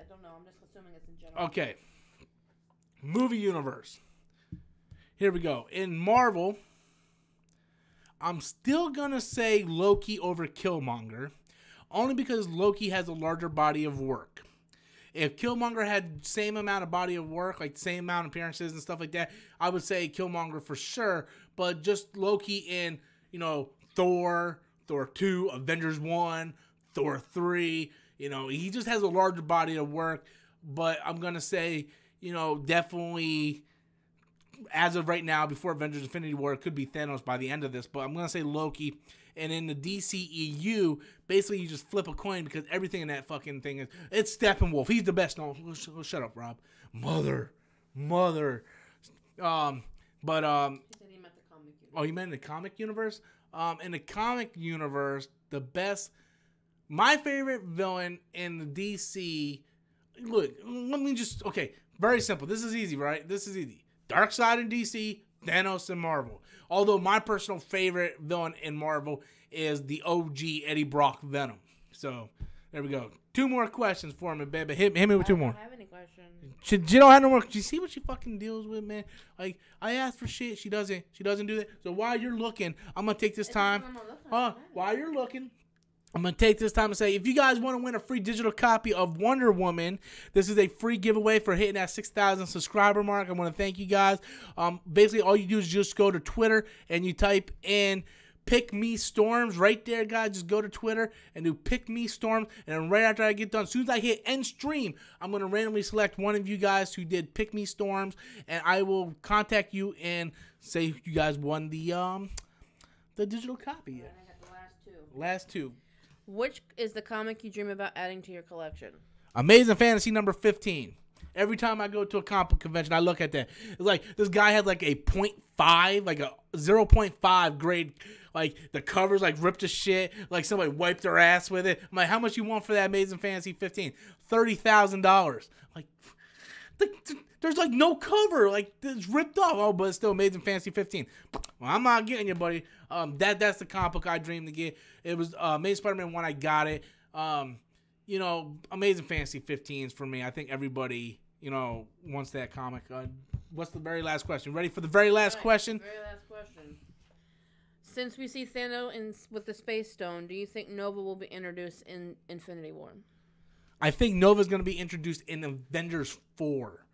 don't know. I'm just assuming it's in general. Okay. Movie universe. Here we go. In Marvel, I'm still going to say Loki over Killmonger, only because Loki has a larger body of work. If Killmonger had the same amount of body of work, like the same amount of appearances and stuff like that, I would say Killmonger for sure. But just Loki in, Thor 2, Avengers 1, Thor 3, he just has a larger body of work. But I'm going to say, definitely... As of right now, before Avengers Infinity War, it could be Thanos by the end of this, but I'm going to say Loki. And in the DCEU, basically you just flip a coin because everything in that fucking thing it's Steppenwolf. He's the best. No, shut up, Rob. Mother. He said he meant the comic universe. Oh, you meant in the comic universe? In the comic universe, my favorite villain in the DC, look, let me just, okay, very simple. This is easy, right? This is easy. Darkseid in DC, Thanos in Marvel. Although my personal favorite villain in Marvel is the OG Eddie Brock Venom. So, there we go. 2 more questions for me, baby. Hit me with 2 more. I don't have any questions. She don't have no more. Do you see what she fucking deals with, man? Like, I asked for shit. She doesn't do that. So, while you're looking, I'm going to take this time. While you're looking, I'm going to take this time and say, if you guys want to win a free digital copy of Wonder Woman, this is a free giveaway for hitting that 6,000 subscriber mark. I want to thank you guys. Basically, all you do is just go to Twitter and you type in Pick Me Storms right there, guys. Just go to Twitter and do Pick Me Storms. And then right after I get done, as soon as I hit end stream, I'm going to randomly select one of you guys who did Pick Me Storms. And I will contact you and say you guys won the digital copy. I got the last 2. Last 2. Which is the comic you dream about adding to your collection? Amazing Fantasy number 15. Every time I go to a comic book convention, I look at that. It's like this guy had like a 0.5, like a 0.5 grade. Like the cover's like ripped to shit. Like somebody wiped their ass with it. I'm like, how much you want for that Amazing Fantasy 15? $30,000. Like, there's like no cover. Like it's ripped off. Oh, but it's still Amazing Fantasy 15. Well, I'm not getting you, buddy. That's the comic book I dreamed to get. It was Amazing Spider-Man 1. I got it. Amazing Fantasy 15s for me. I think everybody, wants that comic. What's the very last question? Ready for the very last question? Very last question. Since we see Thanos with the Space Stone, do you think Nova will be introduced in Infinity War? I think Nova's going to be introduced in Avengers 4.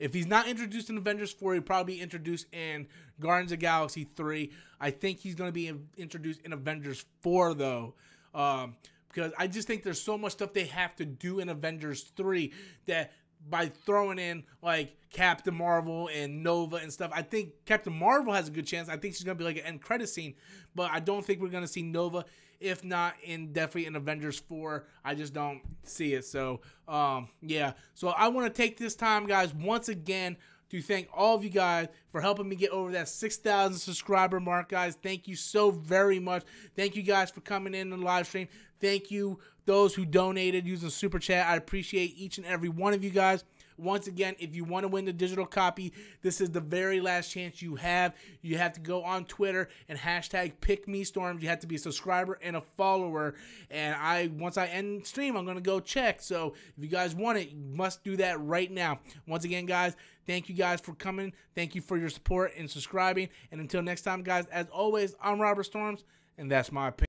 If he's not introduced in Avengers 4, he'll probably be introduced in Guardians of the Galaxy 3. I think he's going to be introduced in Avengers 4, though. Because I just think there's so much stuff they have to do in Avengers 3 that by throwing in, like, Captain Marvel and Nova and stuff, I think Captain Marvel has a good chance. I think she's going to be like an end credit scene, but I don't think we're going to see Nova. If not, definitely in Avengers 4. I just don't see it. So, yeah. So I want to take this time, guys, once again, to thank all of you guys for helping me get over that 6,000 subscriber mark, guys. Thank you so very much. Thank you guys for coming in the live stream. Thank you, those who donated using Super Chat. I appreciate each and every one of you guys. Once again, if you want to win the digital copy, this is the very last chance you have. You have to go on Twitter and hashtag PickMeStorms. You have to be a subscriber and a follower. And once I end stream, I'm going to go check. So if you guys want it, you must do that right now. Once again, guys, thank you guys for coming. Thank you for your support and subscribing. And until next time, guys, as always, I'm Robert Storms, and that's my opinion.